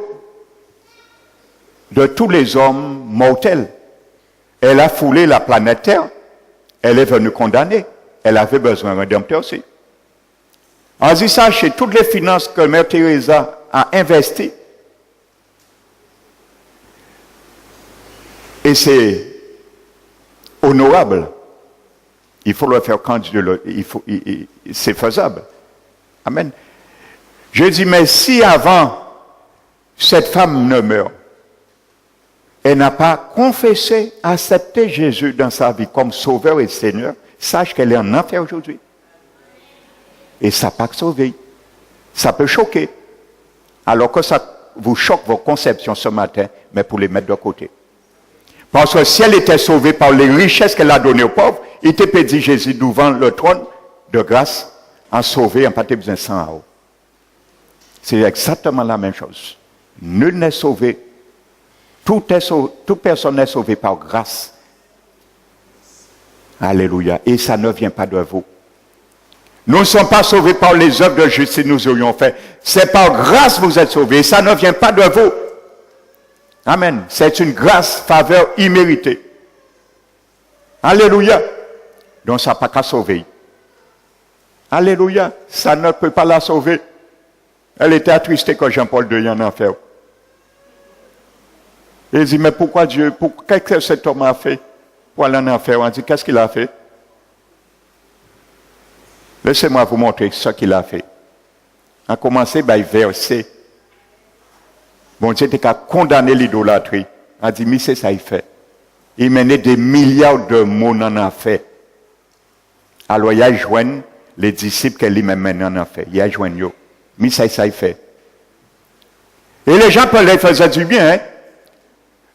de tous les hommes mortels. Elle a foulé la planète Terre. Elle est venue condamner. Elle avait besoin d'un rédempteur aussi. On dit ça chez toutes les finances que Mère Teresa a investies. Et c'est honorable. Il faut le faire quand Dieu le... c'est faisable. Amen. Je dis, mais si avant cette femme ne meurt, elle n'a pas confessé, accepté Jésus dans sa vie comme sauveur et Seigneur, sache qu'elle est en enfer aujourd'hui. Et ça n'a pas sauvé. Ça peut choquer. Alors que ça vous choque vos conceptions ce matin, mais pour les mettre de côté. Parce que si elle était sauvée par les richesses qu'elle a données aux pauvres, il te peut dire Jésus devant le trône de grâce, en sauvé, en pas besoin de sang à eau. C'est exactement la même chose. Nul n'est sauvé. Toute personne n'est sauvée par grâce. Alléluia. Et ça ne vient pas de vous. Nous ne sommes pas sauvés par les œuvres de justice que nous aurions fait. C'est par grâce que vous êtes sauvés. Et ça ne vient pas de vous. Amen. C'est une grâce, faveur imméritée. Alléluia. Donc ça n'a pas qu'à sauver. Alléluia. Ça ne peut pas la sauver. Elle était attristée quand Jean-Paul II en enfer. Et il dit, mais pourquoi Dieu, qu'est-ce que cet homme a fait pour aller en enfer? On dit, qu'est-ce qu'il a fait? Laissez-moi vous montrer ce qu'il a fait. On a commencé par verser. Bon Dieu était qu'à condamner l'idolâtrie. On a dit, mais c'est ça il fait. Il menait des milliards de monde en enfer. Alors il a joint les disciples qu'elle lui-même menait en enfer. Il a joint eux. Mais ça il fait. Et les gens les faisaient du bien, hein?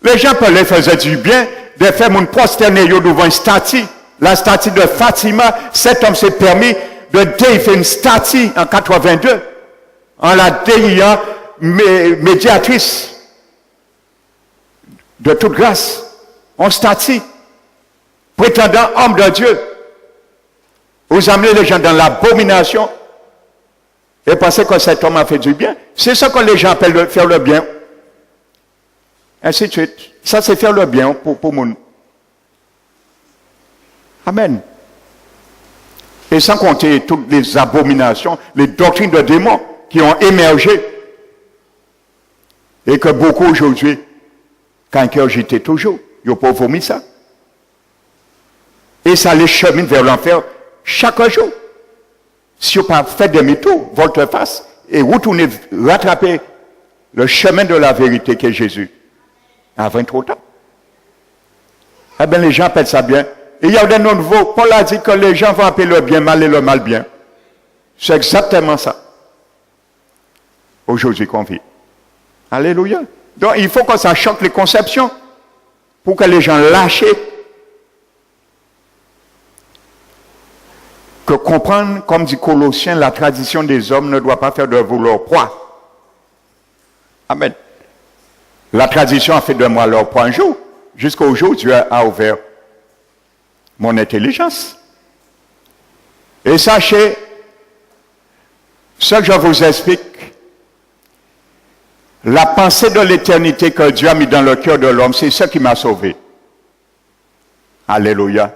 Les gens les faisaient du bien de faire mon prosterner devant une statue. La statue de Fatima, cet homme s'est permis de déifier une statue en 82 en la déifiant médiatrice de toute grâce. On statue, prétendant homme de Dieu. Vous amenez les gens dans l'abomination et pensez que cet homme a fait du bien. C'est ça que les gens appellent faire le bien. Ainsi de suite. Ça, c'est faire le bien pour mon. Amen. Et sans compter toutes les abominations, les doctrines de démons qui ont émergé. Et que beaucoup aujourd'hui, quand cœur j'étais toujours, ils n'ont pas vomi ça. Et ça les chemine vers l'enfer chaque jour. Si vous pas fait demi-tour, volte-face, et retournez rattraper le chemin de la vérité qui est Jésus. Avant trop tard. Eh bien, les gens appellent ça bien. Et il y a des noms nouveaux. Paul a dit que les gens vont appeler le bien mal et le mal bien. C'est exactement ça. Aujourd'hui qu'on vit. Alléluia. Donc, il faut que ça choque les conceptions pour que les gens lâchent. Que comprendre, comme dit Colossiens, la tradition des hommes ne doit pas faire de vous leur proie. Amen. La tradition a fait de moi leur point jour, jusqu'au jour où Dieu a ouvert mon intelligence. Et sachez, ce que je vous explique, la pensée de l'éternité que Dieu a mis dans le cœur de l'homme, c'est ce qui m'a sauvé. Alléluia.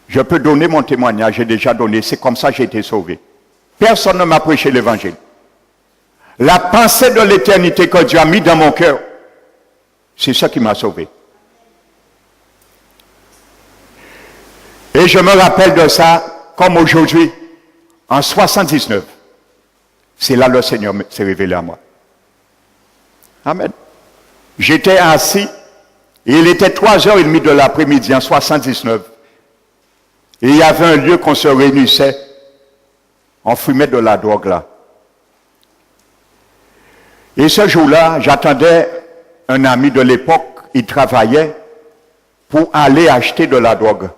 Je peux donner mon témoignage, j'ai déjà donné, c'est comme ça que j'ai été sauvé. Personne ne m'a prêché l'évangile. La pensée de l'éternité que Dieu a mis dans mon cœur, c'est ça qui m'a sauvé. Et je me rappelle de ça comme aujourd'hui, en 79. C'est là que le Seigneur s'est révélé à moi. Amen. J'étais assis, et il était 3h30 de l'après-midi en 79. Et il y avait un lieu qu'on se réunissait, on fumait de la drogue là. Et ce jour-là, j'attendais un ami de l'époque, il travaillait pour aller acheter de la drogue.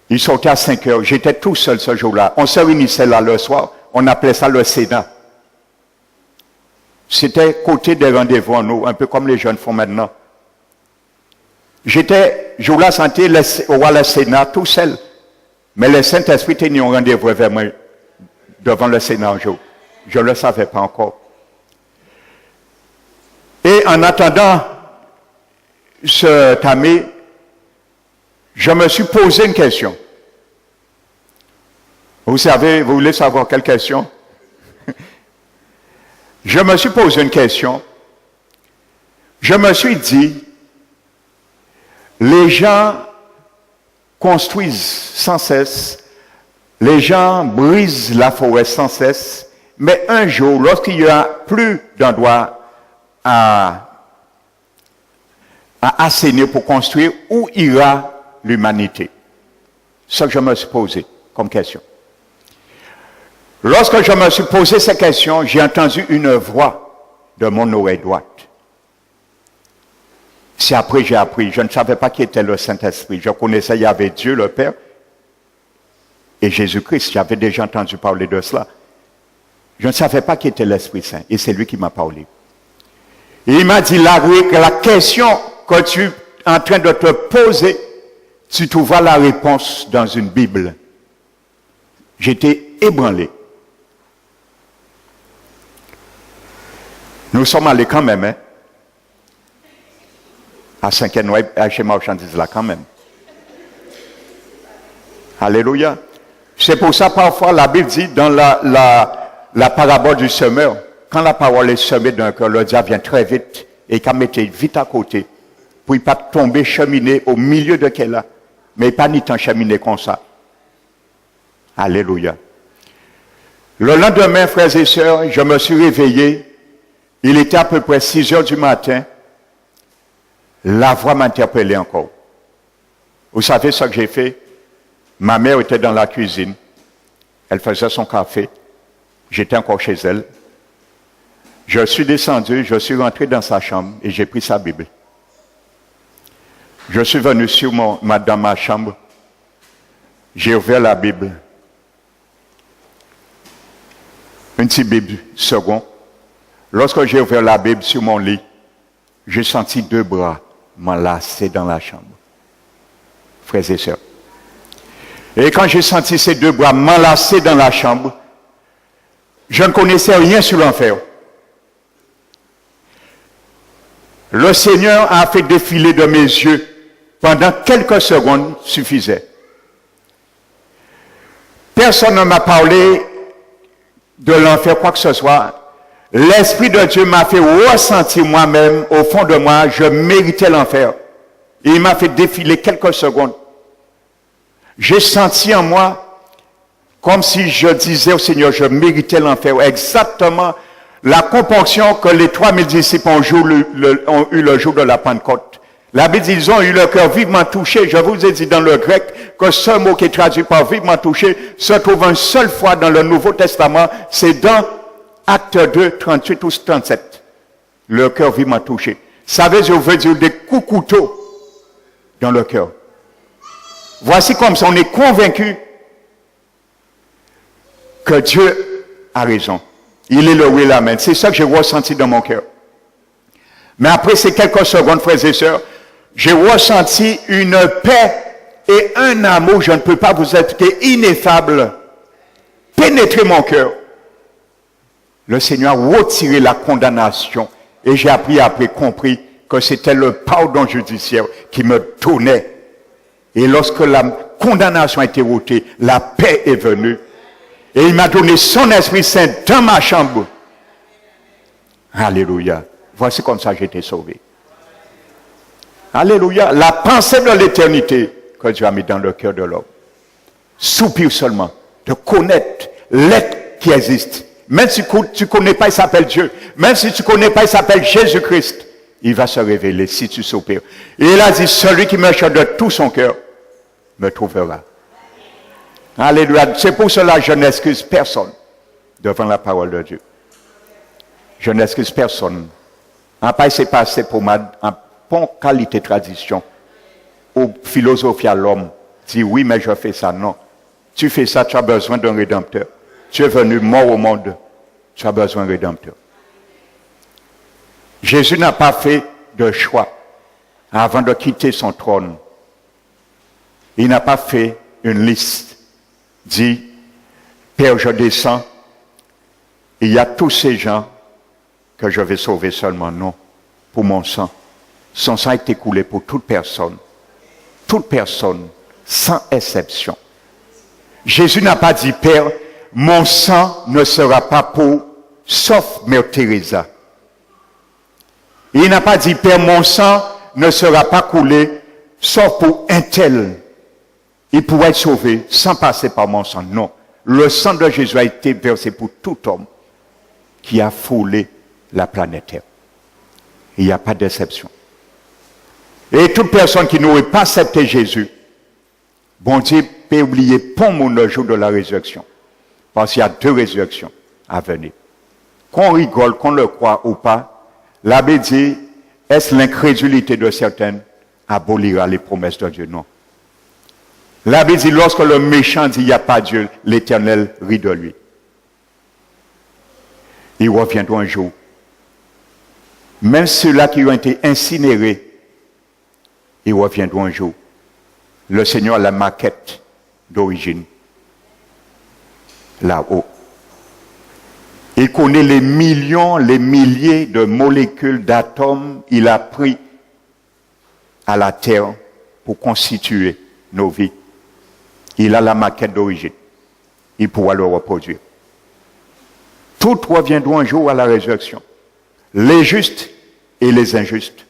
Il sortait à 5 heures. J'étais tout seul ce jour-là. On se réunissait là le soir. On appelait ça le Sénat. C'était côté des rendez-vous en nous, un peu comme les jeunes font maintenant. J'étais, jour-là, senti le Sénat tout seul. Mais le Saint-Esprit tenait un rendez-vous avec moi devant le Sénat un jour. Je ne le savais pas encore. Et en attendant ce ami, je me suis posé une question. Vous savez, vous voulez savoir quelle question? Je me suis posé une question. Je me suis dit, les gens construisent sans cesse, les gens brisent la forêt sans cesse, mais un jour, lorsqu'il n'y a plus d'endroit à assainir pour construire, où ira l'humanité? C'est ce que je me suis posé comme question. Lorsque je me suis posé cette question, j'ai entendu une voix de mon oreille droite. C'est après que j'ai appris. Je ne savais pas qui était le Saint-Esprit. Je connaissais, il y avait Dieu le Père et Jésus-Christ. J'avais déjà entendu parler de cela. Je ne savais pas qui était l'Esprit Saint. Et c'est lui qui m'a parlé. Et il m'a dit, la question que tu es en train de te poser, tu trouveras la réponse dans une Bible. J'étais ébranlé. Nous sommes allés quand même, hein, à Saint-Kenoué, chez Marchandise là quand même. Alléluia. C'est pour ça parfois la Bible dit dans la parabole du semeur, quand la parole est semée d'un cœur, le diable vient très vite et qu'à mettre vite à côté pour ne pas tomber cheminer au milieu de qu'elle a, mais pas ni tant cheminer comme ça. Alléluia. Le lendemain, frères et sœurs, je me suis réveillé. Il était à peu près 6 heures du matin. La voix m'interpellait encore. Vous savez ce que j'ai fait? Ma mère était dans la cuisine. Elle faisait son café. J'étais encore chez elle. Je suis descendu, je suis rentré dans sa chambre et j'ai pris sa Bible. Je suis venu dans ma chambre. J'ai ouvert la Bible. Une petite Bible seconde. Lorsque j'ai ouvert la Bible sur mon lit, j'ai senti 2 bras m'enlacer dans la chambre. Frères et sœurs. Et quand j'ai senti ces 2 bras m'enlacer dans la chambre, je ne connaissais rien sur l'enfer. Le Seigneur a fait défiler de mes yeux pendant quelques secondes suffisait. Personne ne m'a parlé de l'enfer, quoi que ce soit. L'Esprit de Dieu m'a fait ressentir moi-même, au fond de moi, je méritais l'enfer. Et il m'a fait défiler quelques secondes. J'ai senti en moi, comme si je disais au Seigneur, je méritais l'enfer. Exactement la componction que les 3000 disciples ont eu le jour de la Pentecôte. La Bible dit, ils ont eu le cœur vivement touché. Je vous ai dit dans le grec que ce mot qui est traduit par vivement touché se trouve une seule fois dans le Nouveau Testament. C'est dans Acte 2, 38 ou 37. Le cœur vivement touché. Ça veut dire des coups couteaux dans le cœur. Voici comme ça, on est convaincu que Dieu a raison. Il est le oui et l'amen. C'est ça que j'ai ressenti dans mon cœur. Mais après ces quelques secondes, frères et sœurs, j'ai ressenti une paix et un amour, je ne peux pas vous expliquer, ineffable, pénétrer mon cœur. Le Seigneur a retiré la condamnation et j'ai après compris que c'était le pardon judiciaire qui me donnait. Et lorsque la condamnation a été ôtée, la paix est venue. Et il m'a donné son Esprit Saint dans ma chambre. Alléluia. Voici comme ça j'ai été sauvé. Alléluia. La pensée de l'éternité que Dieu a mis dans le cœur de l'homme. Soupir seulement de connaître l'être qui existe. Même si tu ne connais pas, il s'appelle Dieu. Même si tu ne connais pas, il s'appelle Jésus-Christ. Il va se révéler si tu soupires. Et il a dit, celui qui me cherche de tout son cœur me trouvera. Alléluia. C'est pour cela que je n'excuse personne devant la parole de Dieu. Je n'excuse personne. En pas c'est passé pour ma bonne qualité de tradition. Ou philosophie à l'homme. Dit oui, mais je fais ça. Non. Tu fais ça, tu as besoin d'un rédempteur. Tu es venu mort au monde. Tu as besoin d'un rédempteur. Jésus n'a pas fait de choix avant de quitter son trône. Il n'a pas fait une liste. Dit, Père, je descends. Il y a tous ces gens que je vais sauver seulement. Non, pour mon sang. Son sang est écoulé pour toute personne, sans exception. Jésus n'a pas dit, Père, mon sang ne sera pas pour, sauf Mère Teresa. Il n'a pas dit, Père, mon sang ne sera pas coulé, sauf pour un tel. Il pourrait être sauvé sans passer par mon sang. Non. Le sang de Jésus a été versé pour tout homme qui a foulé la planète Terre. Il n'y a pas d'exception. Et toute personne qui n'aurait pas accepté Jésus, bon Dieu peut oublier pour mon le jour de la résurrection. Parce qu'il y a deux résurrections à venir. Qu'on rigole, qu'on le croit ou pas, l'abbé dit, est-ce l'incrédulité de certains abolira les promesses de Dieu? Non. L'abbé dit, lorsque le méchant dit, il n'y a pas Dieu, l'Éternel rit de lui. Ils reviendront un jour. Même ceux-là qui ont été incinérés, ils reviendront un jour. Le Seigneur a la maquette d'origine. Là-haut. Il connaît les millions, les milliers de molécules, d'atomes. Il a pris à la terre pour constituer nos vies. Il a la maquette d'origine. Il pourra le reproduire. Toutes reviendront un jour à la résurrection. Les justes et les injustes.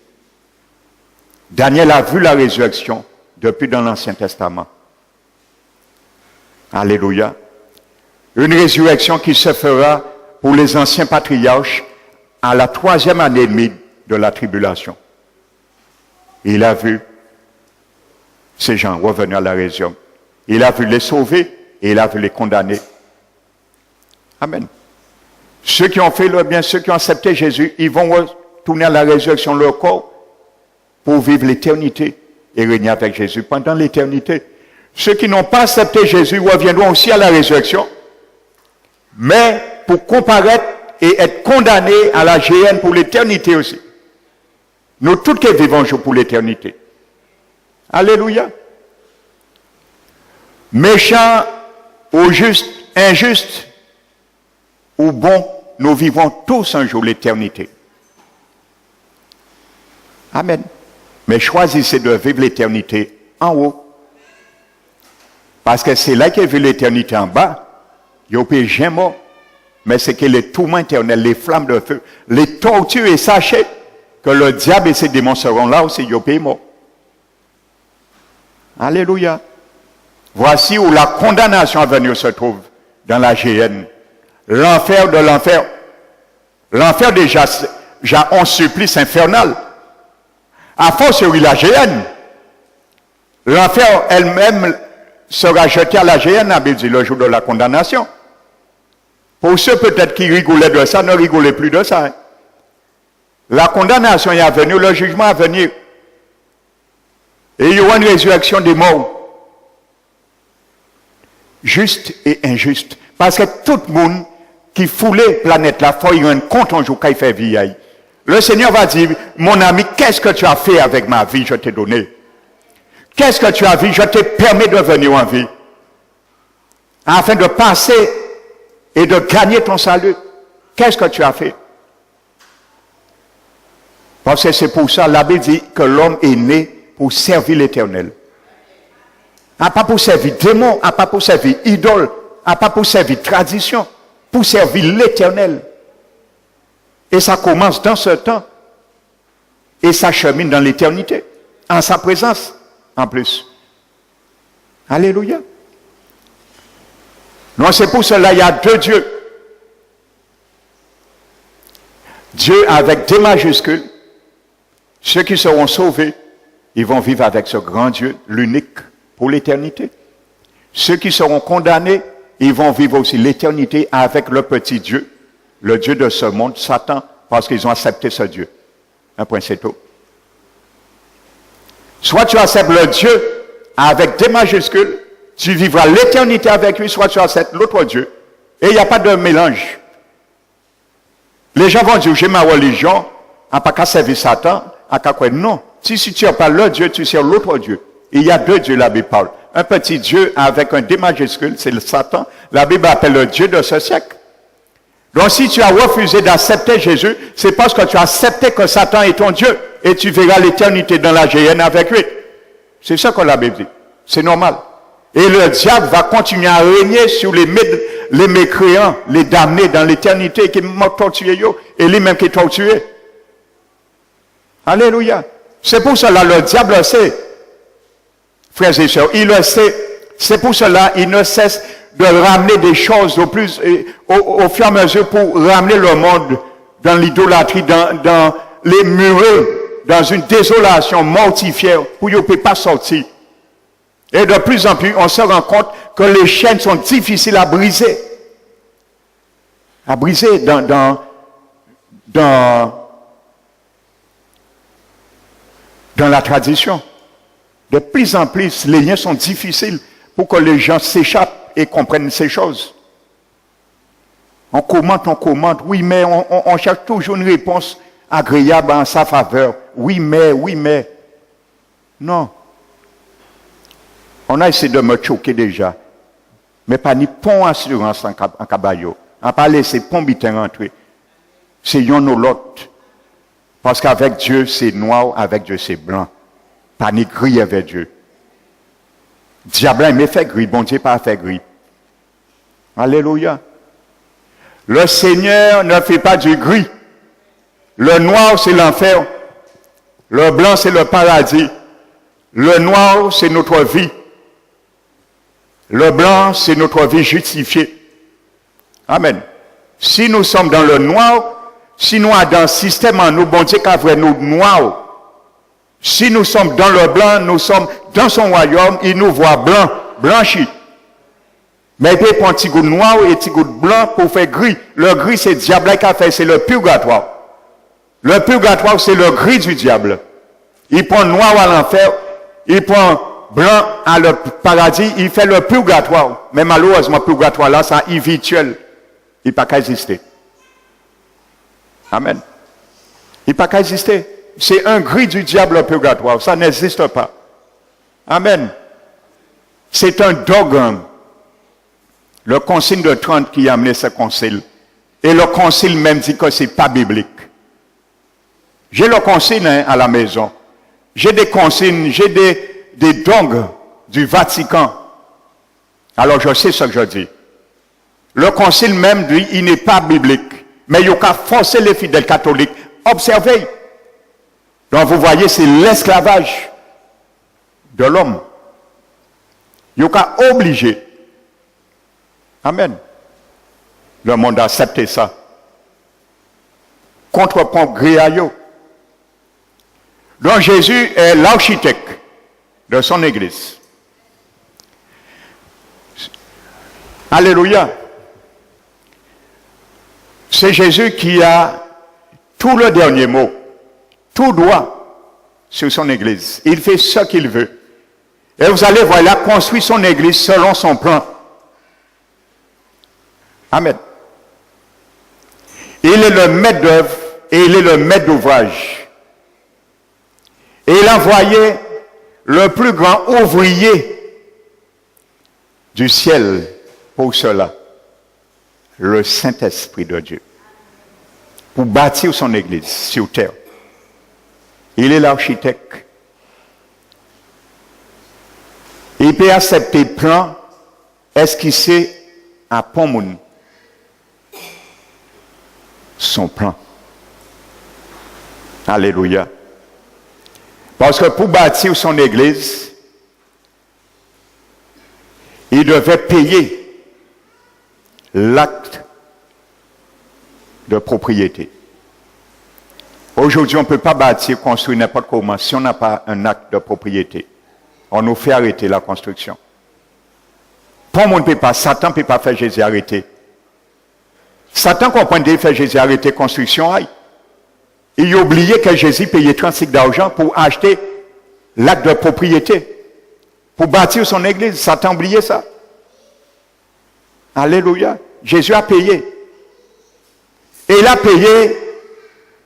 Daniel a vu la résurrection depuis dans l'Ancien Testament. Alléluia. Une résurrection qui se fera pour les anciens patriarches à la 3e année et demie de la tribulation. Il a vu ces gens revenir à la résurrection. Il a vu les sauver et il a vu les condamner. Amen. Ceux qui ont fait le bien, ceux qui ont accepté Jésus, ils vont retourner à la résurrection de leur corps pour vivre l'éternité et régner avec Jésus pendant l'éternité. Ceux qui n'ont pas accepté Jésus reviendront aussi à la résurrection, mais pour comparaître et être condamnés à la géhenne pour l'éternité aussi. Nous tous qui vivons pour l'éternité. Alléluia. Méchants ou justes, injustes ou bons, nous vivons tous un jour l'éternité. Amen. Mais choisissez de vivre l'éternité en haut. Parce que c'est là qu'il vit l'éternité en bas. Il n'y a pas jamais mort. Mais c'est que les tourments éternels, les flammes de feu, les tortures, et sachez que le diable et ses démons seront là aussi, il n'y a pas mort. Alléluia. Voici où la condamnation à venir se trouve, dans la géhenne. L'enfer de l'enfer. L'enfer déjà un supplice infernal. À force, oui, la géhenne. L'enfer elle-même sera jetée à la géhenne, dit le jour de la condamnation. Pour ceux peut-être qui rigolaient de ça, ne rigolez plus de ça. Hein. La condamnation est à venir, le jugement à venir. Et il y aura une résurrection des morts. Juste et injuste. Parce que tout le monde qui foulait la planète là, il faut y rendre compte un jour qu'il fait vie. Le Seigneur va dire, mon ami, qu'est-ce que tu as fait avec ma vie, je t'ai donné? Qu'est-ce que tu as vu? Je te permets de venir en vie. Afin de passer et de gagner ton salut. Qu'est-ce que tu as fait? Parce que c'est pour ça, la Bible dit que l'homme est né pour servir l'Éternel. Pas pour servir démon, pas pour servir idole, pas pour servir tradition, pour servir l'Éternel. Et ça commence dans ce temps. Et ça chemine dans l'éternité. En sa présence, en plus. Alléluia. Non, c'est pour cela, il y a deux dieux. Dieu avec des majuscules. Ceux qui seront sauvés, ils vont vivre avec ce grand Dieu, l'unique, pour l'éternité. Ceux qui seront condamnés, ils vont vivre aussi l'éternité avec le petit Dieu, le Dieu de ce monde, Satan, parce qu'ils ont accepté ce Dieu. Un point, c'est tout. Soit tu acceptes le Dieu avec des majuscules, tu vivras l'éternité avec lui, soit tu acceptes l'autre Dieu. Et il n'y a pas de mélange. Les gens vont dire, j'ai ma religion, à pas qu'à servir Satan, à qu'à quoi? Non. Si tu n'as pas le Dieu, tu sers l'autre Dieu. Il y a deux dieux, la Bible parle. Un petit Dieu avec un D majuscule, c'est le Satan. La Bible appelle le Dieu de ce siècle. Donc si tu as refusé d'accepter Jésus, c'est parce que tu as accepté que Satan est ton Dieu. Et tu verras l'éternité dans la géhenne avec lui. C'est ça que la Bible dit. C'est normal. Et le diable va continuer à régner sur les mécréants, les damnés dans l'éternité qui m'ont torturé, et lui-même qui est torturé. Alléluia. C'est pour cela le diable le sait. Frères et sœurs, il le sait. C'est pour cela il ne cesse de ramener des choses au fur et à mesure pour ramener le monde dans l'idolâtrie, dans les murets, dans une désolation mortifiée où il ne peut pas sortir. Et de plus en plus, on se rend compte que les chaînes sont difficiles à briser. À briser dans la tradition. De plus en plus, les liens sont difficiles pour que les gens s'échappent et comprennent ces choses. On commente. Oui, mais on cherche toujours une réponse agréable en sa faveur. Oui, mais. Non. On a essayé de me choquer déjà. Mais pas ni pont assurance en cabayo. On n'a pas laissé pont bitin rentrer. C'est yon ou l'autre. Parce qu'avec Dieu, c'est noir, avec Dieu, c'est blanc. Pas ni gris avec Dieu. Diable, il m'a fait gris, bon Dieu, pas fait gris. Alléluia. Le Seigneur ne fait pas du gris. Le noir, c'est l'enfer. Le blanc, c'est le paradis. Le noir, c'est notre vie. Le blanc, c'est notre vie justifiée. Amen. Si nous sommes dans le noir, si nous sommes dans le système en nous, bon Dieu, qu'avrait nous noirs. Si nous sommes dans le blanc, nous sommes dans son royaume, il nous voit blanc, blanchi. Mais il prend un petit goût noir et un petit goût blanc pour faire gris. Le gris, c'est le diable qui a fait, c'est le purgatoire. Le purgatoire, c'est le gris du diable. Il prend noir à l'enfer, il prend blanc à le paradis, il fait le purgatoire. Mais malheureusement, le purgatoire là, c'est virtuel. Il n'a pas qu'à exister. Amen. Il n'a pas qu'à exister. C'est un gris du diable le purgatoire. Ça n'existe pas. Amen. C'est un dogme. Le concile de Trente qui a amené ce concile. Et le concile même dit que ce n'est pas biblique. J'ai le concile à la maison. J'ai des consignes, j'ai des dogmes du Vatican. Alors je sais ce que je dis. Le concile même dit il n'est pas biblique. Mais il y a forcer les fidèles catholiques. Observez. Donc vous voyez, c'est l'esclavage de l'homme. Il y a obligé. Amen. Le monde a accepté ça. Contre-pompe Gréaillot. Donc Jésus est l'architecte de son église. Alléluia. C'est Jésus qui a tout le dernier mot, tout droit sur son église. Il fait ce qu'il veut. Et vous allez voir, il a construit son église selon son plan. Amen. Il est le maître d'œuvre et il est le maître d'ouvrage. Et il a envoyé le plus grand ouvrier du ciel pour cela, le Saint-Esprit de Dieu, pour bâtir son église sur terre. Il est l'architecte. Il peut accepter plan esquissé à Pomoun. Son plan. Alléluia. Parce que pour bâtir son église, il devait payer l'acte de propriété. Aujourd'hui, on ne peut pas bâtir, construire n'importe comment si on n'a pas un acte de propriété. On nous fait arrêter la construction. Pour monde ne peut pas, Satan ne peut pas faire Jésus arrêter. Satan comprend qu'il fait Jésus arrêter la construction. Il a oublié que Jésus payait 35 d'argent pour acheter l'acte de propriété, pour bâtir son église. Satan a oublié ça. Alléluia. Jésus a payé. Et il a payé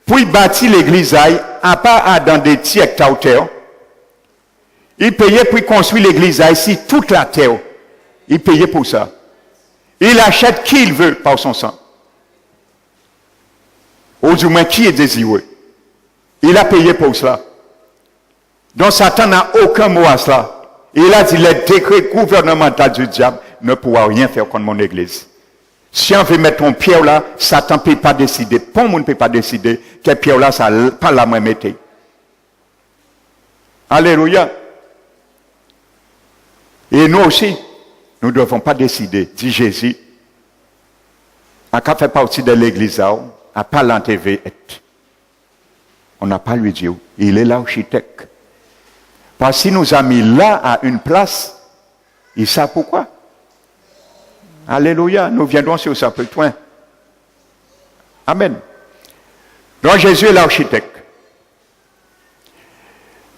pour bâtir l'église, à part dans des petits hectares de terre. Il payait pour construire l'église ici, toute la terre. Il payait pour ça. Il achète qui il veut par son sang. Ou du moins qui est désireux. Il a payé pour cela. Donc Satan n'a aucun mot à cela. Il a dit, les décrets gouvernementaux du diable ne pourront rien faire contre mon église. Si on veut mettre une pierre là, Satan ne peut pas décider. Tout le monde ne peut pas décider que pierre là, ça n'a pas la même été. Alléluia. Et nous aussi, nous ne devons pas décider, dit Jésus, à qu'à faire partie de l'église, à pas l'enterrer. On n'a pas lui dit, il est l'architecte. Parce qu'il nous a mis là à une place, il sait pourquoi. Alléluia, nous viendrons sur ça plus loin. Amen. Donc Jésus est l'architecte.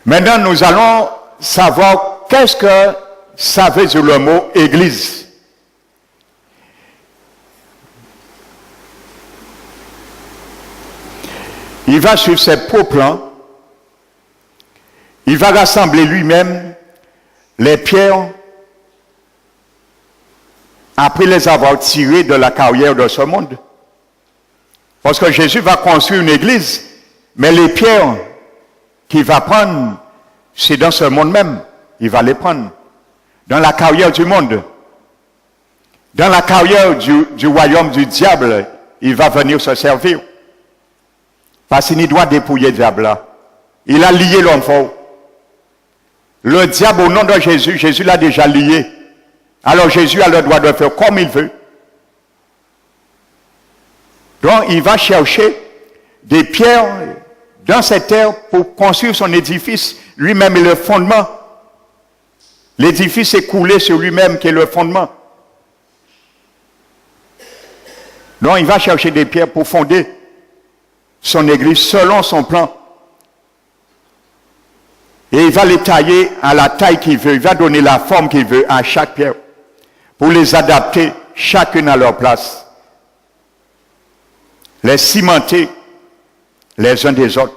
Maintenant, nous allons savoir qu'est-ce que ça veut dire le mot église. Il va suivre ses propres plans. Il va rassembler lui-même les pierres après les avoir tirées de la carrière de ce monde. Parce que Jésus va construire une église, mais les pierres qu'il va prendre, c'est dans ce monde même. Il va les prendre. Dans la carrière du monde. Dans la carrière du royaume du diable, il va venir se servir. Parce qu'il doit dépouiller le diable là. Il a lié l'homme fort. Le diable, au nom de Jésus, Jésus l'a déjà lié. Alors Jésus a le droit de faire comme il veut. Donc il va chercher des pierres dans cette terre pour construire son édifice. Lui-même est le fondement. L'édifice est coulé sur lui-même qui est le fondement. Donc il va chercher des pierres pour fonder son église selon son plan. Et il va les tailler à la taille qu'il veut. Il va donner la forme qu'il veut à chaque pierre pour les adapter chacune à leur place. Les cimenter les uns des autres.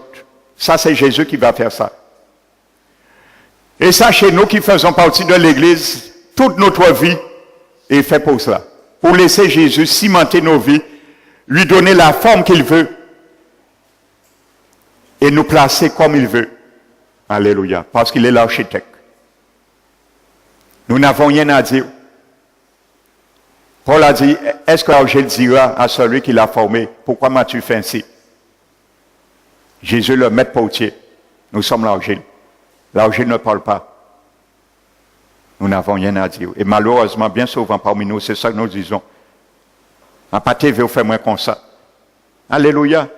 Ça, c'est Jésus qui va faire ça. Et ça, chez nous qui faisons partie de l'Église, toute notre vie est faite pour cela. Pour laisser Jésus cimenter nos vies, lui donner la forme qu'il veut et nous placer comme il veut. Alléluia. Parce qu'il est l'architecte. Nous n'avons rien à dire. Paul a dit, est-ce que l'argile dira à celui qui l'a formé, pourquoi m'as-tu fait ainsi? Jésus le maître potier. Nous sommes l'argile. L'argile ne parle pas. Nous n'avons rien à dire. Et malheureusement, bien souvent parmi nous, c'est ça que nous disons. En pâté, vous faites moins comme ça. Alléluia.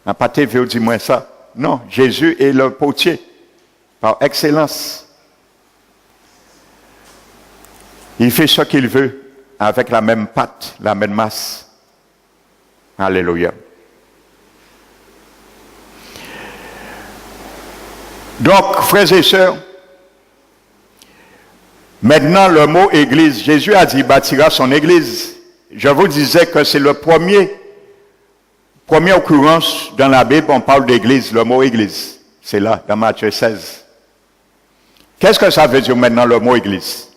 En pâté, vous dites moins ça. Non, Jésus est le potier, par excellence. Il fait ce qu'il veut, avec la même pâte, la même masse. Alléluia. Donc, frères et sœurs, maintenant le mot église, Jésus a dit, il bâtira son église. Je vous disais que c'est le premier Première occurrence dans la Bible, on parle d'église, le mot église. C'est là, dans Matthieu 16. Qu'est-ce que ça veut dire maintenant, le mot église?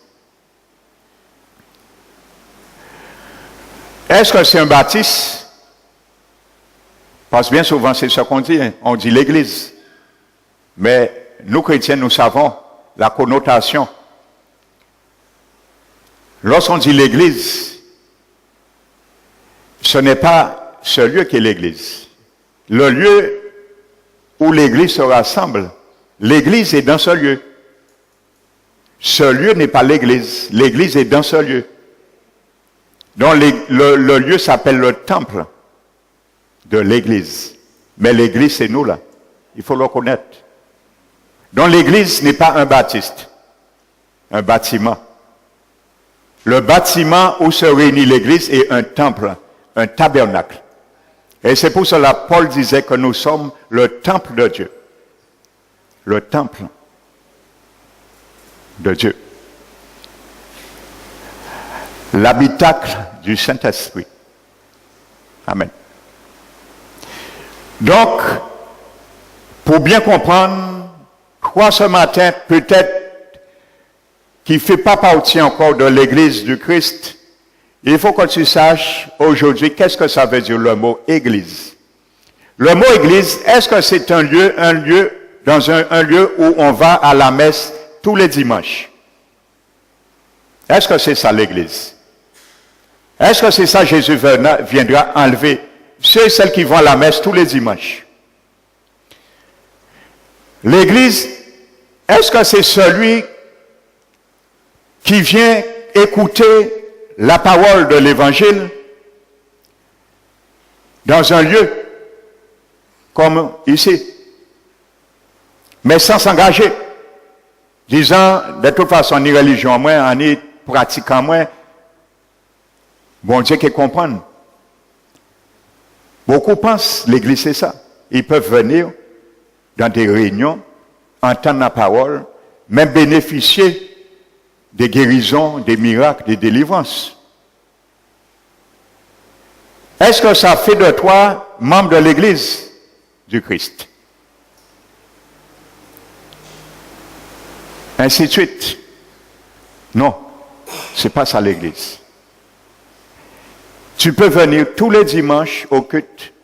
Est-ce que c'est un baptiste? Parce que bien souvent, c'est ce qu'on dit. Hein? On dit l'église. Mais nous, chrétiens, nous savons la connotation. Lorsqu'on dit l'église, ce n'est pas ce lieu qui est l'église. Le lieu où l'église se rassemble, l'église est dans ce lieu. Ce lieu n'est pas l'église. L'église est dans ce lieu. Donc le lieu s'appelle le temple de l'église. Mais l'église, c'est nous là. Il faut le connaître. Donc l'église n'est pas un baptiste, un bâtiment. Le bâtiment où se réunit l'église est un temple, un tabernacle. Et c'est pour cela que Paul disait que nous sommes le temple de Dieu. Le temple de Dieu. L'habitacle du Saint-Esprit. Amen. Donc, pour bien comprendre, toi ce matin, peut-être qui ne fait pas partie encore de l'Église du Christ, il faut que tu saches aujourd'hui qu'est-ce que ça veut dire le mot Église. Le mot Église, est-ce que c'est un lieu dans un lieu où on va à la messe tous les dimanches? Est-ce que c'est ça l'Église? Est-ce que c'est ça Jésus viendra enlever ceux et celles qui vont à la messe tous les dimanches? L'Église, est-ce que c'est celui qui vient écouter la parole de l'Évangile dans un lieu comme ici, mais sans s'engager, disant de toute façon ni religion moins, ni pratiquant moins, bon Dieu qui comprenne. Beaucoup pensent l'Église c'est ça. Ils peuvent venir dans des réunions, entendre la parole, même bénéficier des guérisons, des miracles, des délivrances. Est-ce que ça fait de toi membre de l'Église du Christ? Ainsi de suite. Non, c'est pas ça l'Église. Tu peux venir tous les dimanches au culte.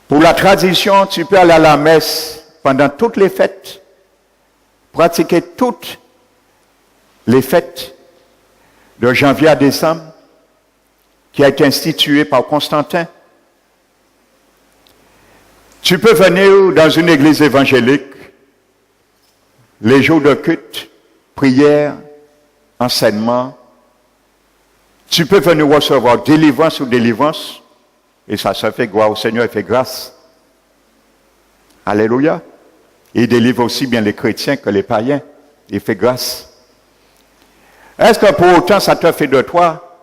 Pour la tradition, tu peux aller à la messe pendant toutes les fêtes, pratiquer toutes les fêtes de janvier à décembre, qui a été instituée par Constantin. Tu peux venir dans une église évangélique, les jours de culte, prière, enseignement. Tu peux venir recevoir délivrance ou délivrance, et ça se fait gloire au Seigneur et fait grâce. Alléluia. Il délivre aussi bien les chrétiens que les païens. Il fait grâce. Est-ce que pour autant ça te fait de toi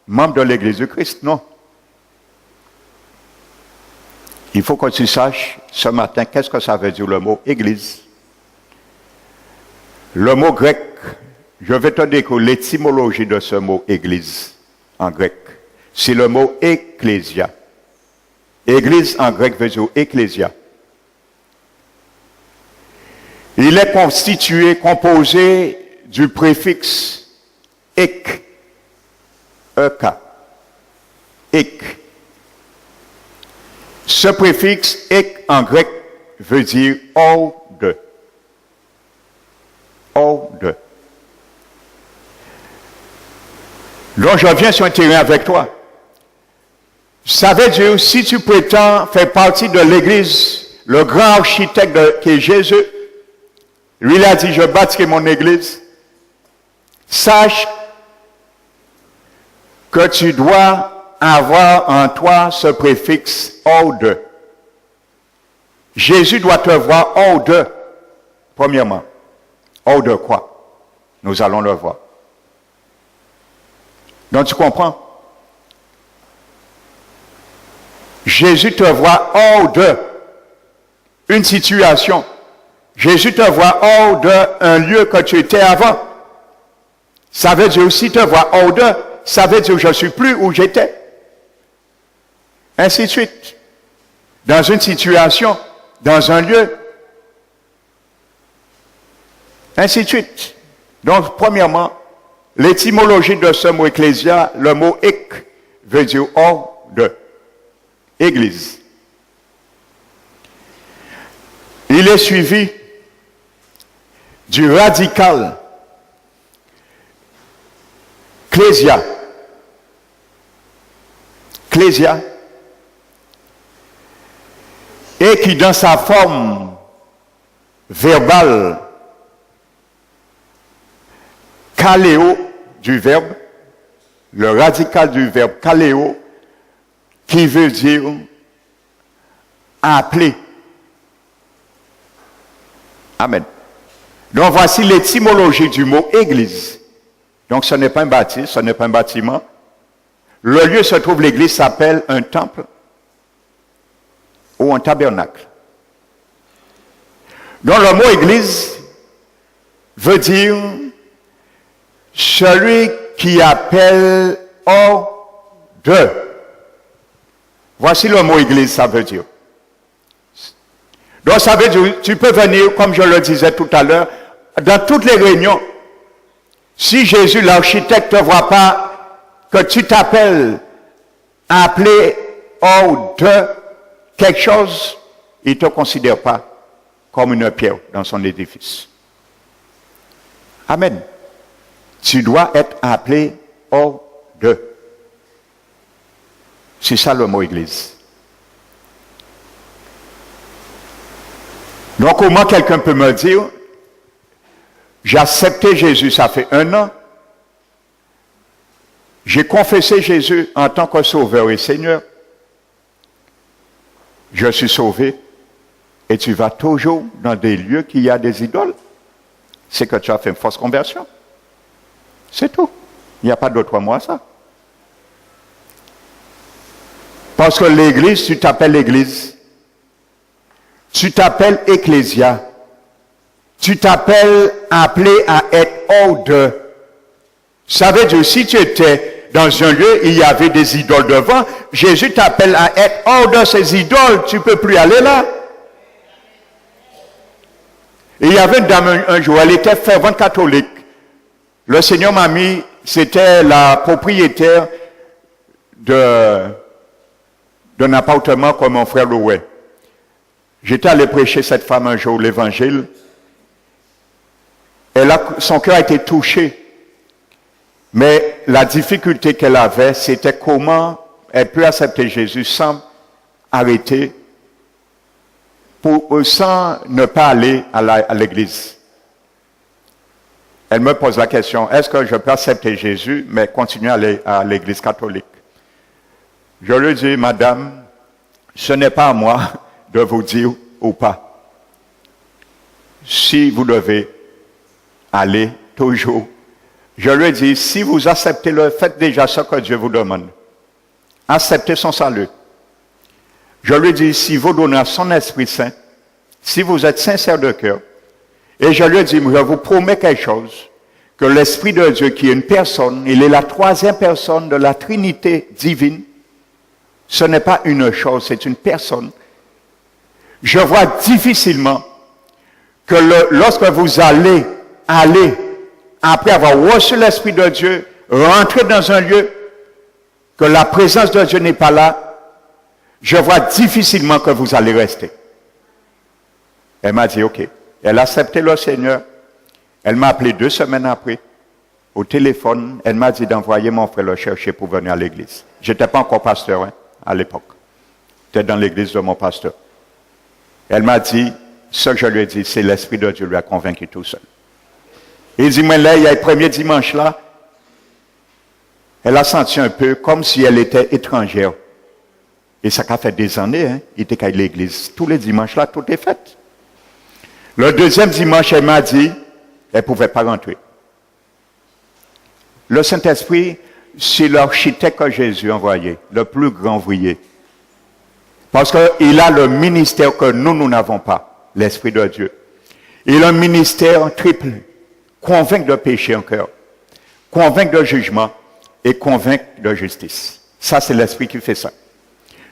membre de l'Église du Christ? Non. Il faut que tu saches ce matin qu'est-ce que ça veut dire le mot Église. Le mot grec, je vais te dire que l'étymologie de ce mot Église en grec, c'est le mot ecclésia. Église en grec veut dire ecclésia. Il est composé du préfixe ek, ek, ek. Ce préfixe ek en grec veut dire hors de. Hors de. Donc je viens sur un terrain avec toi. Ça veut dire, si tu prétends faire partie de l'Église, le grand architecte qui est Jésus, lui il a dit, je bâtirai mon Église, sache que tu dois avoir en toi ce préfixe hors de. Jésus doit te voir hors de, premièrement. Hors de quoi? Nous allons le voir. Donc tu comprends? Jésus te voit hors de une situation. Jésus te voit hors d'un lieu que tu étais avant. Ça veut dire aussi te voir hors de, ça veut dire je ne suis plus où j'étais. Ainsi de suite. Dans une situation, dans un lieu. Ainsi de suite. Donc, premièrement, l'étymologie de ce mot ecclésia, le mot ek veut dire hors de. Église. Il est suivi du radical Clésia. Clésia. Et qui, dans sa forme verbale, kaléo du verbe, le radical du verbe kaléo, qui veut dire appeler. Amen. Donc voici l'étymologie du mot église. Donc ce n'est pas un bâtiment, ce n'est pas un bâtiment. Le lieu où se trouve l'église s'appelle un temple ou un tabernacle. Donc le mot église veut dire celui qui appelle hors de. Voici le mot église, ça veut dire. Donc ça veut dire, tu peux venir, comme je le disais tout à l'heure, dans toutes les réunions. Si Jésus, l'architecte, ne voit pas que tu t'appelles à appeler hors de quelque chose, il ne te considère pas comme une pierre dans son édifice. Amen. Tu dois être appelé hors de. C'est ça le mot église. Donc comment quelqu'un peut me dire, j'ai accepté Jésus, ça fait 1 an, j'ai confessé Jésus en tant que sauveur et Seigneur, je suis sauvé, et tu vas toujours dans des lieux qui a des idoles, c'est que tu as fait une fausse conversion. C'est tout. Il n'y a pas d'autre mot à ça. Parce que l'église, tu t'appelles l'église. Tu t'appelles ecclésia. Tu t'appelles appelé à être hors de. Ça veut dire, si tu étais dans un lieu, il y avait des idoles devant, Jésus t'appelle à être hors de ces idoles, tu ne peux plus aller là. Et il y avait une dame un jour, elle était fervente catholique. Le Seigneur m'a mis, c'était la propriétaire d'un appartement comme mon frère Louet. J'étais allé prêcher cette femme un jour l'évangile. Son cœur a été touché. Mais la difficulté qu'elle avait, c'était comment elle peut accepter Jésus sans arrêter, sans ne pas aller à l'église. Elle me pose la question, est-ce que je peux accepter Jésus, mais continuer à aller à l'église catholique? Je lui dis, madame, ce n'est pas à moi de vous dire ou pas. Si vous devez aller toujours. Je lui dis, si vous acceptez-le, faites déjà ce que Dieu vous demande. Acceptez son salut. Je lui dis, si vous donnez à son Esprit Saint, si vous êtes sincère de cœur, et je lui dis, je vous promets quelque chose, que l'Esprit de Dieu, qui est une personne, il est la 3e personne de la Trinité divine, ce n'est pas une chose, c'est une personne. Je vois difficilement que lorsque vous allez, après avoir reçu l'Esprit de Dieu, rentrer dans un lieu, que la présence de Dieu n'est pas là, je vois difficilement que vous allez rester. Elle m'a dit, ok. Elle a accepté le Seigneur. Elle m'a appelé 2 semaines après, au téléphone. Elle m'a dit d'envoyer mon frère le chercher pour venir à l'église. Je n'étais pas encore pasteur à l'époque. J'étais dans l'église de mon pasteur. Elle m'a dit, ce que je lui ai dit, c'est l'Esprit de Dieu lui a convaincu tout seul. Il dit, mais là, il y a le premier dimanche là, elle a senti un peu comme si elle était étrangère. Et ça a fait des années, il était à l'église. Tous les dimanches là, tout est fait. Le 2e dimanche, elle m'a dit, elle ne pouvait pas rentrer. Le Saint-Esprit, c'est l'architecte que Jésus a envoyé, le plus grand ouvrier. Parce qu'il a le ministère que nous n'avons pas, l'Esprit de Dieu. Il a un ministère triple. Convaincre de péché en cœur, convaincre de jugement et convaincre de justice. Ça, c'est l'Esprit qui fait ça.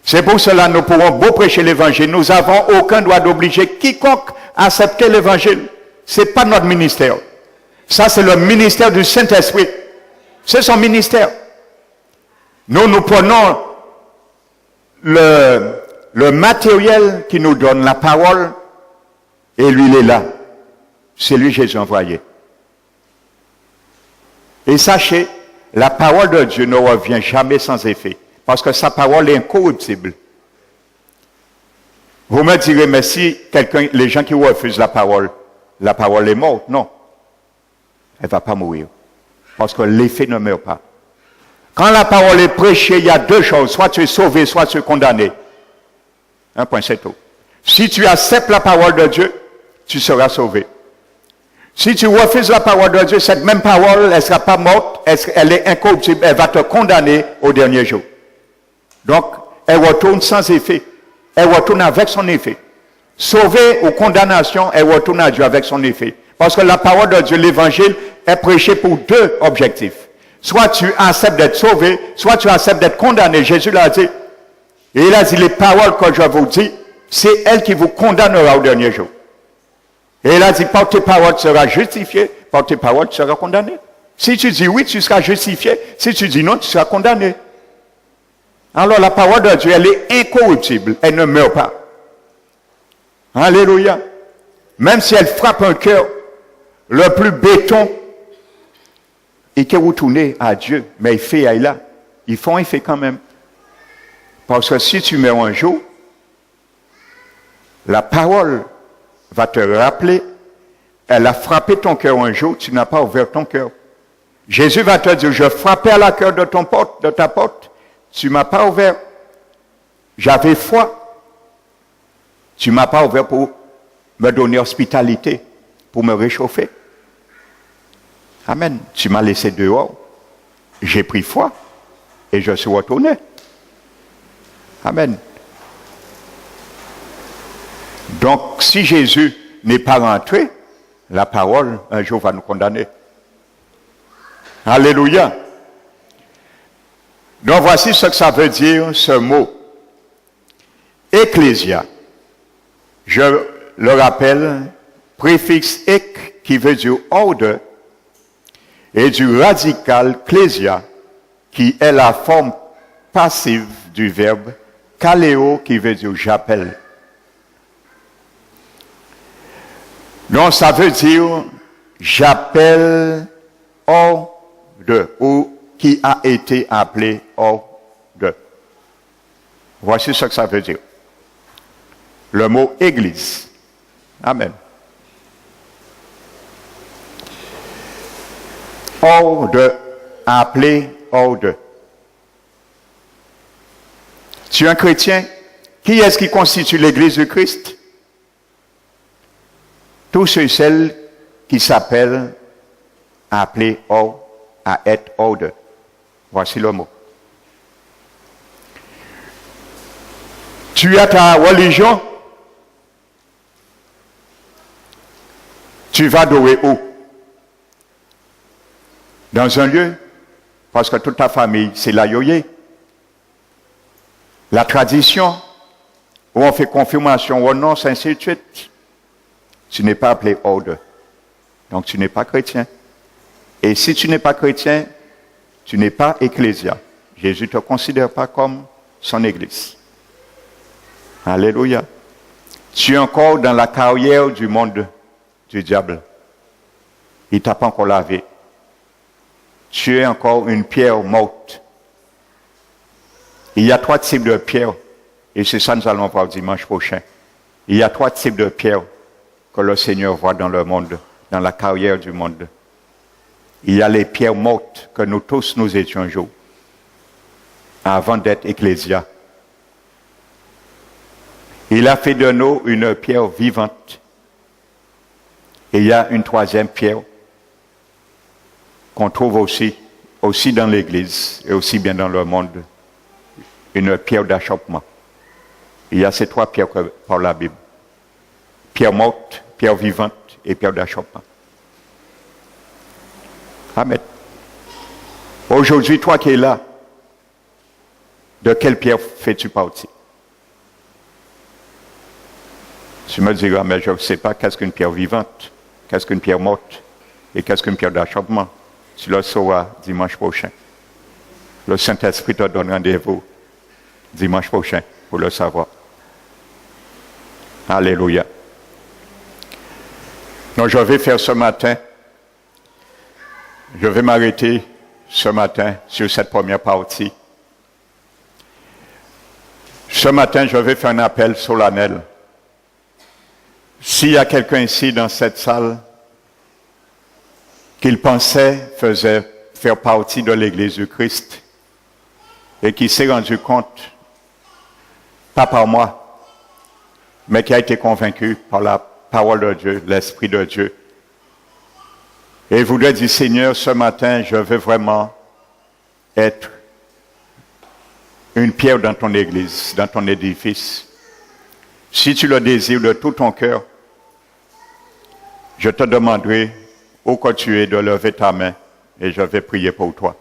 C'est pour cela que nous pourrons beau prêcher l'évangile. Nous n'avons aucun droit d'obliger quiconque à accepter l'évangile. Ce n'est pas notre ministère. Ça, c'est le ministère du Saint-Esprit. C'est son ministère. Nous prenons le matériel qui nous donne la parole et lui, il est là. C'est lui Jésus envoyé. Et sachez, la parole de Dieu ne revient jamais sans effet. Parce que sa parole est incorruptible. Vous me direz, mais si les gens qui refusent la parole est morte. Non. Elle ne va pas mourir. Parce que l'effet ne meurt pas. Quand la parole est prêchée, il y a deux choses. Soit tu es sauvé, soit tu es condamné. Un point, c'est tout. Si tu acceptes la parole de Dieu, tu seras sauvé. Si tu refuses la parole de Dieu, cette même parole, elle ne sera pas morte, elle est incorruptible, elle va te condamner au dernier jour. Donc, elle retourne sans effet. Elle retourne avec son effet. Sauvée ou condamnation, elle retourne à Dieu avec son effet. Parce que la parole de Dieu, l'évangile, est prêchée pour deux objectifs. Soit tu acceptes d'être sauvé, soit tu acceptes d'être condamné. Jésus l'a dit. Et il a dit, les paroles que je vous dis, c'est elle qui vous condamnera au dernier jour. Et il a dit, par tes paroles, tu seras justifié, par tes paroles, tu seras condamné. Si tu dis oui, tu seras justifié. Si tu dis non, tu seras condamné. Alors la parole de Dieu, elle est incorruptible. Elle ne meurt pas. Alléluia. Même si elle frappe un cœur, le plus béton, et qui est retourné à Dieu, mais il fait aille là. Ils font un fait quand même. Parce que si tu meurs un jour, la parole va te rappeler, elle a frappé ton cœur un jour, tu n'as pas ouvert ton cœur. Jésus va te dire, je frappais à la cœur de ta porte, tu ne m'as pas ouvert. J'avais foi. Tu ne m'as pas ouvert pour me donner hospitalité, pour me réchauffer. Amen. Tu m'as laissé dehors. J'ai pris foi et je suis retourné. Amen. Donc, si Jésus n'est pas rentré, la parole, un jour, va nous condamner. Alléluia. Donc, voici ce que ça veut dire, ce mot. Ecclésia. Je le rappelle, préfixe ek, qui veut dire ordre, et du radical clésia, qui est la forme passive du verbe kaleo, qui veut dire j'appelle. Donc, ça veut dire j'appelle ordre, ou qui a été appelé ordre. Voici ce que ça veut dire. Le mot église. Amen. Ordre, appelé ordre. Tu es un chrétien? Qui est-ce qui constitue l'église du Christ? Tous ceux et celles qui s'appellent appelés ordre, à être ordre. Voici le mot. Tu as ta religion? Tu vas adorer où? Dans un lieu? Parce que toute ta famille, c'est la yoye. La tradition, où on fait confirmation ou non, ainsi de suite. Tu n'es pas appelé ordre. Donc tu n'es pas chrétien. Et si tu n'es pas chrétien, tu n'es pas ecclésia. Jésus ne te considère pas comme son église. Alléluia. Tu es encore dans la carrière du monde du diable. Il ne t'a pas encore lavé. Tu es encore une pierre morte. Il y a 3 types de pierres, et c'est ça que nous allons voir dimanche prochain. Il y a 3 types de pierres que le Seigneur voit dans le monde, dans la carrière du monde. Il y a les pierres mortes que nous tous nous étions un jour, avant d'être ecclésia. Il a fait de nous une pierre vivante. Et il y a une 3e pierre qu'on trouve aussi dans l'Église et aussi bien dans le monde, une pierre d'achoppement. Il y a ces 3 pierres par la Bible. Pierre morte, pierre vivante et pierre d'achoppement. Amen. Aujourd'hui, toi qui es là, De quelle pierre fais-tu partie? Tu me diras, mais je ne sais pas qu'est-ce qu'une pierre vivante, qu'est-ce qu'une pierre morte et qu'est-ce qu'une pierre d'achoppement. Tu le sauras dimanche prochain. Le Saint-Esprit te donne rendez-vous dimanche prochain pour le savoir. Alléluia. Donc je vais faire ce matin, je vais m'arrêter ce matin sur cette première partie. Ce matin, je vais faire un appel solennel. S'il y a quelqu'un ici dans cette salle qu'il pensait faire partie de l'Église du Christ et qui s'est rendu compte, pas par moi, mais qui a été convaincu par la parole de Dieu, l'Esprit de Dieu, et voudrait dire, Seigneur, ce matin, je veux vraiment être une pierre dans ton Église, dans ton édifice. Si tu le désires de tout ton cœur, je te demanderai où que tu es de lever ta main et je vais prier pour toi.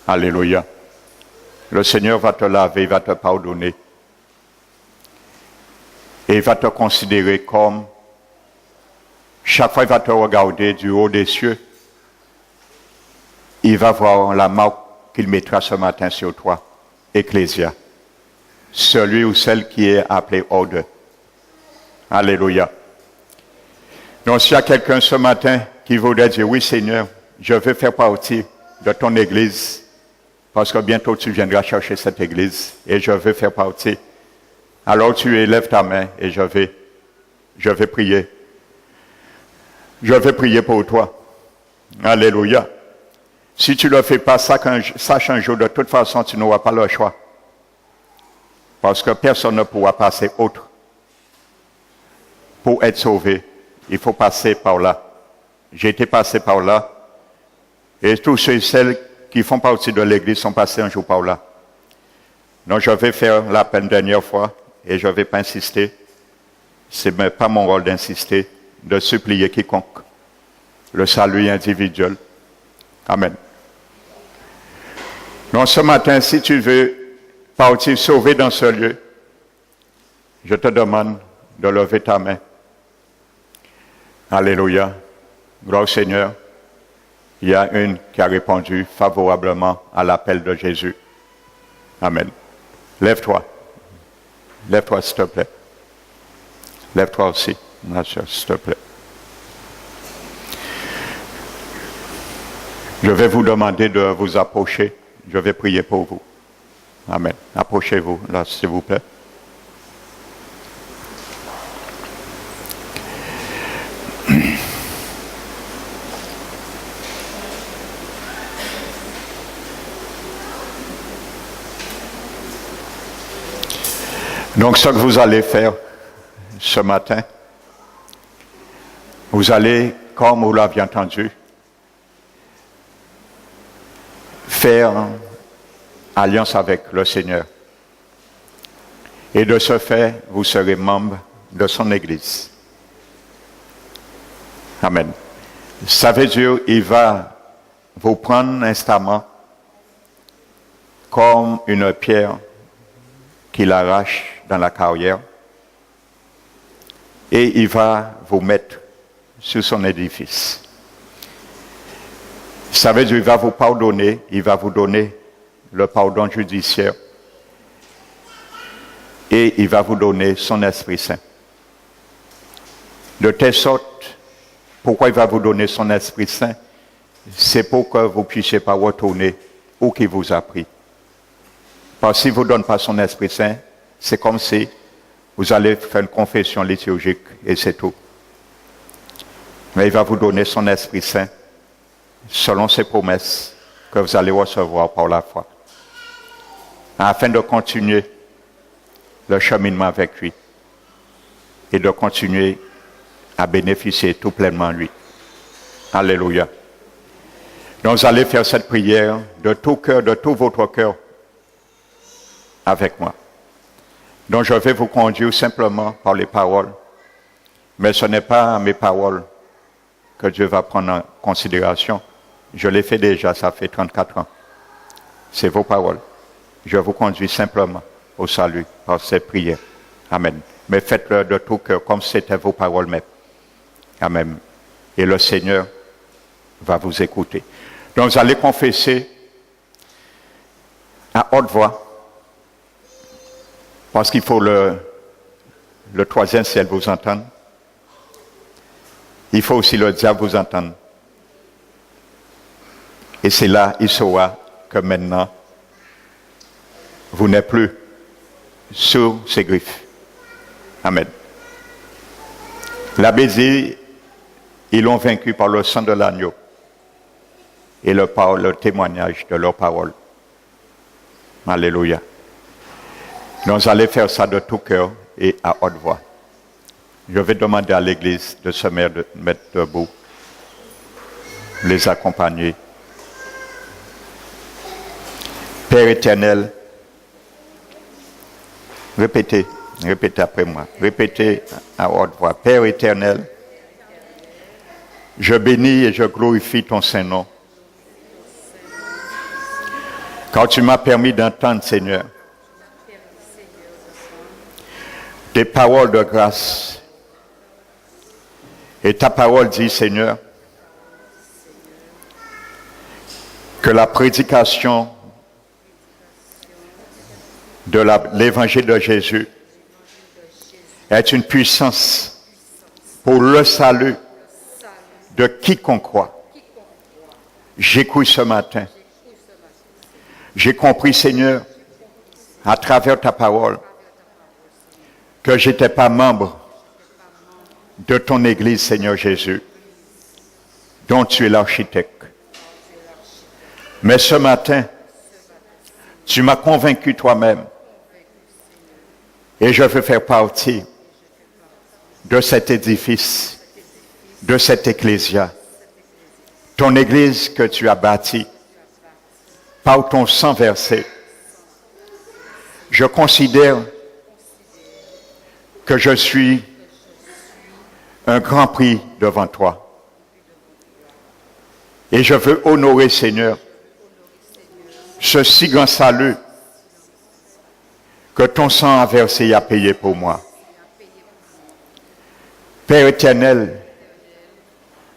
Alléluia. Le Seigneur va te laver, va te pardonner. Et il va te considérer comme, chaque fois il va te regarder du haut des cieux, il va voir la marque qu'il mettra ce matin sur toi, Ecclésia. Celui ou celle qui est appelé ordre. Alléluia. Donc s'il y a quelqu'un ce matin qui voudrait dire, oui Seigneur, je veux faire partie de ton Église, parce que bientôt tu viendras chercher cette Église, et je veux faire partie. Alors tu élèves ta main et je vais prier. Je vais prier pour toi. Alléluia. Si tu ne le fais pas, sache un jour, de toute façon, tu n'auras pas le choix. Parce que personne ne pourra passer autre. Pour être sauvé, il faut passer par là. J'ai été passé par là. Et tous ceux et celles qui font partie de l'Église sont passés un jour par là. Donc je vais faire l'appel une dernière fois. Et je ne vais pas insister, ce n'est pas mon rôle d'insister, de supplier quiconque. Le salut individuel. Amen. Donc ce matin, si tu veux partir sauver dans ce lieu, je te demande de lever ta main. Alléluia. Gloire au Seigneur. Il y a une qui a répondu favorablement à l'appel de Jésus. Amen. Lève-toi. Lève-toi, s'il te plaît. Lève-toi aussi, ma soeur, s'il te plaît. Je vais vous demander de vous approcher. Je vais prier pour vous. Amen. Approchez-vous, là, s'il vous plaît. Donc, ce que vous allez faire ce matin, vous allez, comme vous l'aviez entendu, faire alliance avec le Seigneur. Et de ce fait, vous serez membre de son Église. Amen. Ça veut dire qu'il va vous prendre instamment comme une pierre qu'il arrache dans la carrière et il va vous mettre sur son édifice. Ça veut dire qu'il va vous pardonner, il va vous donner le pardon judiciaire et il va vous donner son Esprit Saint. De telle sorte, pourquoi il va vous donner son Esprit Saint? C'est pour que vous ne puissiez pas retourner où qu'il vous a pris. Parce que s'il ne vous donne pas son Esprit Saint, c'est comme si vous allez faire une confession liturgique et c'est tout. Mais il va vous donner son Esprit Saint selon ses promesses que vous allez recevoir par la foi. Afin de continuer le cheminement avec lui et de continuer à bénéficier tout pleinement de lui. Alléluia. Donc vous allez faire cette prière de tout cœur, de tout votre cœur avec moi. Donc je vais vous conduire simplement par les paroles. Mais ce n'est pas mes paroles que Dieu va prendre en considération. Je l'ai fait déjà, ça fait 34 ans. C'est vos paroles. je vous conduis simplement au salut par cette prière. Amen. Mais faites-le de tout cœur, comme c'était vos paroles même. Amen. Et le Seigneur va vous écouter. Donc, vous allez confesser à haute voix, parce qu'il faut le troisième ciel vous entendre. Il faut aussi le diable vous entendre. Et c'est là, il saura que maintenant, vous n'êtes plus sous ses griffes. Amen. L'abbé dit, ils l'ont vaincu par le sang de l'agneau et le témoignage de leur parole. Alléluia. Nous allons faire ça de tout cœur et à haute voix. Je vais demander à l'Église de se mettre debout, les accompagner. Père éternel, répétez après moi, répétez à haute voix. Père éternel, je bénis et je glorifie ton Saint-Nom. Car tu m'as permis d'entendre, Seigneur, des paroles de grâce. Et ta parole dit, Seigneur, que la prédication de l'évangile de Jésus est une puissance pour le salut de quiconque croit. J'écoute ce matin. J'ai compris, Seigneur, à travers ta parole, que je n'étais pas membre de ton Église, Seigneur Jésus, dont tu es l'architecte. Mais ce matin, tu m'as convaincu toi-même et je veux faire partie de cet édifice, de cette ecclésia, ton Église que tu as bâtie par ton sang versé. Je considère que je suis un grand prix devant toi. Et je veux honorer, Seigneur, ce si grand salut que ton sang a versé et a payé pour moi. Père éternel,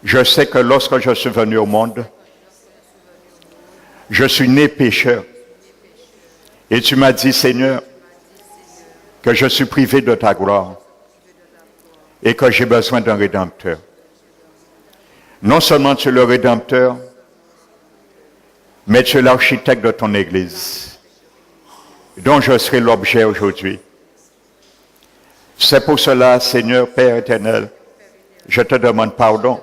je sais que lorsque je suis venu au monde, je suis né pécheur. Et tu m'as dit, Seigneur, que je suis privé de ta gloire et que j'ai besoin d'un rédempteur. Non seulement tu es le rédempteur, mais tu es l'architecte de ton Église, dont je serai l'objet aujourd'hui. C'est pour cela, Seigneur, Père éternel, je te demande pardon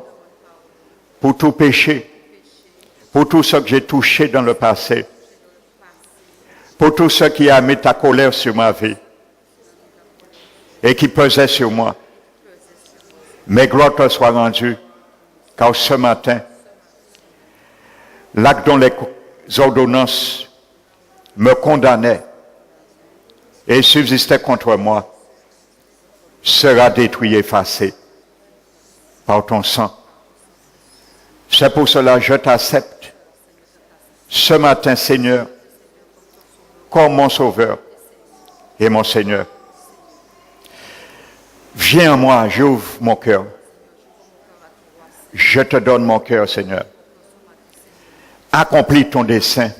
pour tout péché, pour tout ce que j'ai touché dans le passé, pour tout ce qui a mis ta colère sur ma vie et qui pesait sur moi. Mais gloire te soit rendue, car ce matin, l'acte dont les ordonnances me condamnaient et subsistaient contre moi sera détruit et effacé par ton sang. C'est pour cela que je t'accepte ce matin, Seigneur, comme mon Sauveur et mon Seigneur. Viens à moi, j'ouvre mon cœur. Je te donne mon cœur, Seigneur. Accomplis ton dessein,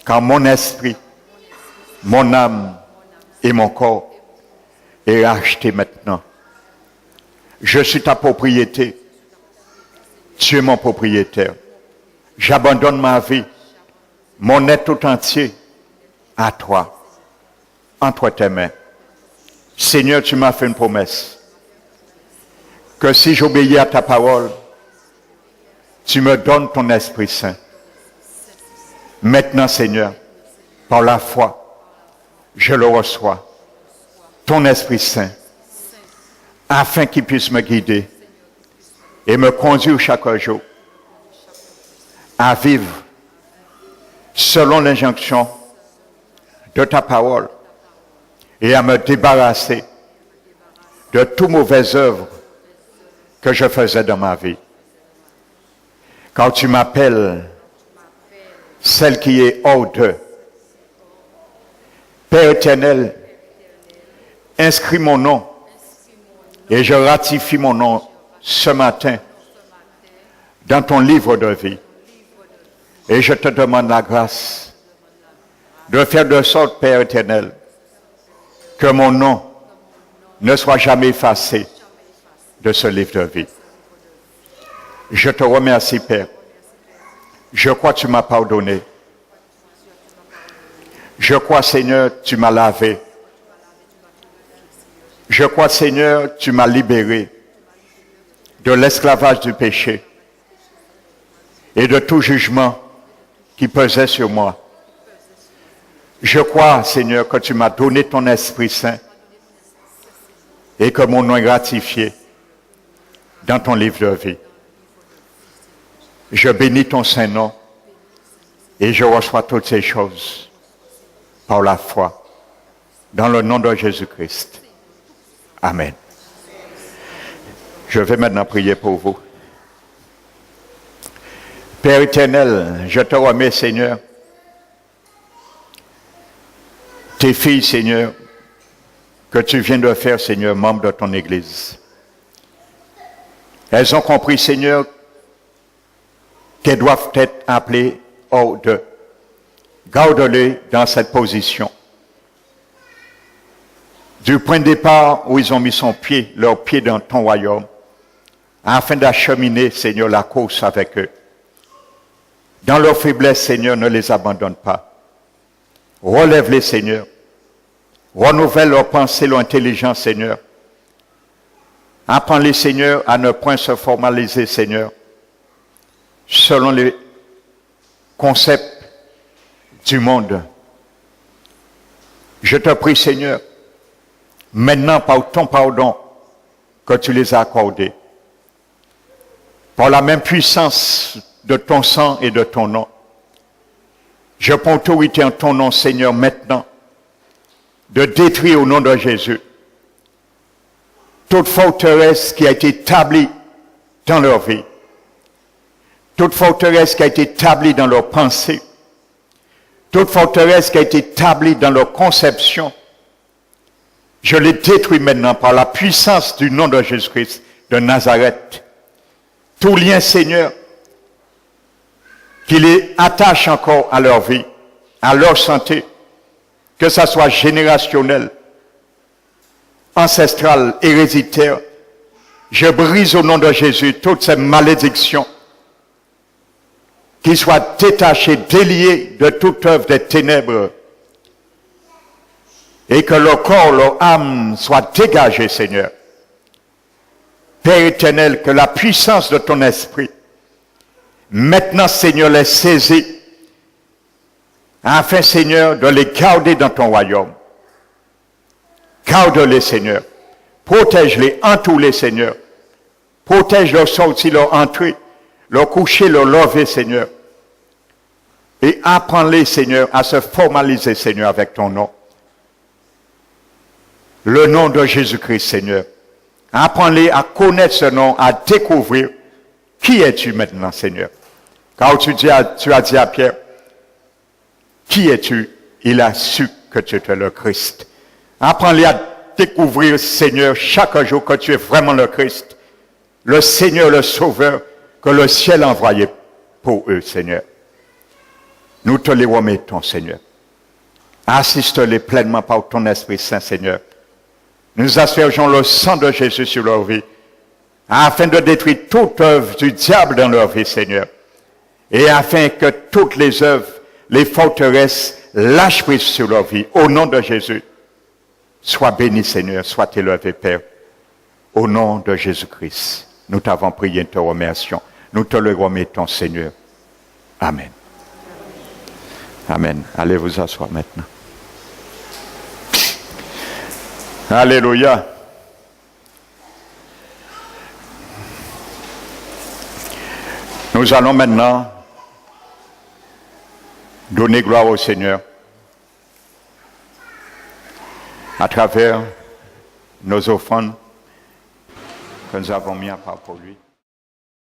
car mon esprit, mon âme et mon corps est racheté maintenant. Je suis ta propriété. Tu es mon propriétaire. J'abandonne ma vie, mon être tout entier, à toi, entre tes mains. Seigneur, tu m'as fait une promesse, que si j'obéis à ta parole, tu me donnes ton Esprit Saint. Maintenant, Seigneur, par la foi, je le reçois, ton Esprit Saint, afin qu'il puisse me guider et me conduire chaque jour à vivre selon l'injonction de ta parole et à me débarrasser de toute mauvaise œuvre que je faisais dans ma vie. Car tu m'appelles celle qui est hors d'eux Père éternel, inscris mon nom et je ratifie mon nom ce matin dans ton livre de vie. Et je te demande la grâce de faire de sorte, Père éternel, que mon nom ne soit jamais effacé de ce livre de vie. Je te remercie, Père. Je crois que tu m'as pardonné. Je crois, Seigneur, tu m'as lavé. Je crois, Seigneur, tu m'as libéré de l'esclavage du péché et de tout jugement qui pesait sur moi. Je crois, Seigneur, que tu m'as donné ton Esprit Saint et que mon nom est ratifié dans ton livre de vie. Je bénis ton Saint-Nom et je reçois toutes ces choses par la foi, dans le nom de Jésus-Christ. Amen. Je vais maintenant prier pour vous. Père éternel, je te remets, Seigneur, tes filles, Seigneur, que tu viens de faire, Seigneur, membres de ton Église. Elles ont compris, Seigneur, qu'elles doivent être appelées hors d'eux. Garde-les dans cette position. Du point de départ où ils ont mis leurs pieds dans ton royaume, afin d'acheminer, Seigneur, la course avec eux. Dans leur faiblesse, Seigneur, ne les abandonne pas. Relève-les, Seigneur. Renouvelle leur pensée, leur intelligence, Seigneur. Apprends-les, Seigneur, à ne point se formaliser, Seigneur, selon les concepts du monde. Je te prie, Seigneur, maintenant par ton pardon que tu les as accordés, par la même puissance de ton sang et de ton nom. Je prends autorité en ton nom, Seigneur, maintenant, de détruire au nom de Jésus toute forteresse qui a été établie dans leur vie, toute forteresse qui a été établie dans leur pensée, toute forteresse qui a été établie dans leur conception. Je les détruis maintenant par la puissance du nom de Jésus-Christ de Nazareth. Tout lien, Seigneur, qui les attache encore à leur vie, à leur santé, que ça soit générationnel, ancestral, héréditaire, je brise au nom de Jésus toutes ces malédictions qui soient détachées, déliées de toute œuvre des ténèbres et que leur corps, leur âme soient dégagées, Seigneur. Père éternel, que la puissance de ton esprit maintenant, Seigneur, les saisit afin, Seigneur, de les garder dans ton royaume. Garde-les, Seigneur. Protège-les, entoure-les, Seigneur. Protège leur sortie, leur entrée, leur coucher, leur lever, Seigneur. Et apprends-les, Seigneur, à se formaliser, Seigneur, avec ton nom. Le nom de Jésus-Christ, Seigneur. Apprends-les à connaître ce nom, à découvrir qui es-tu maintenant, Seigneur. Car tu as dit à Pierre, qui es-tu? Il a su que tu étais le Christ. Apprends-les à découvrir, Seigneur, chaque jour que tu es vraiment le Christ, le Seigneur, le Sauveur, que le ciel a envoyé pour eux, Seigneur. Nous te les remettons, Seigneur. Assiste-les pleinement par ton Esprit Saint, Seigneur. Nous aspergeons le sang de Jésus sur leur vie, afin de détruire toute œuvre du diable dans leur vie, Seigneur. Et afin que toutes les œuvres, les forteresses, lâchent prise sur leur vie. Au nom de Jésus, sois béni, Seigneur, sois élevé, Père. Au nom de Jésus-Christ, nous t'avons prié et te remercions. Nous te le remettons, Seigneur. Amen. Amen. Allez vous asseoir maintenant. Alléluia. Nous allons maintenant donner gloire au Seigneur à travers nos offrandes que nous avons mis à part pour lui.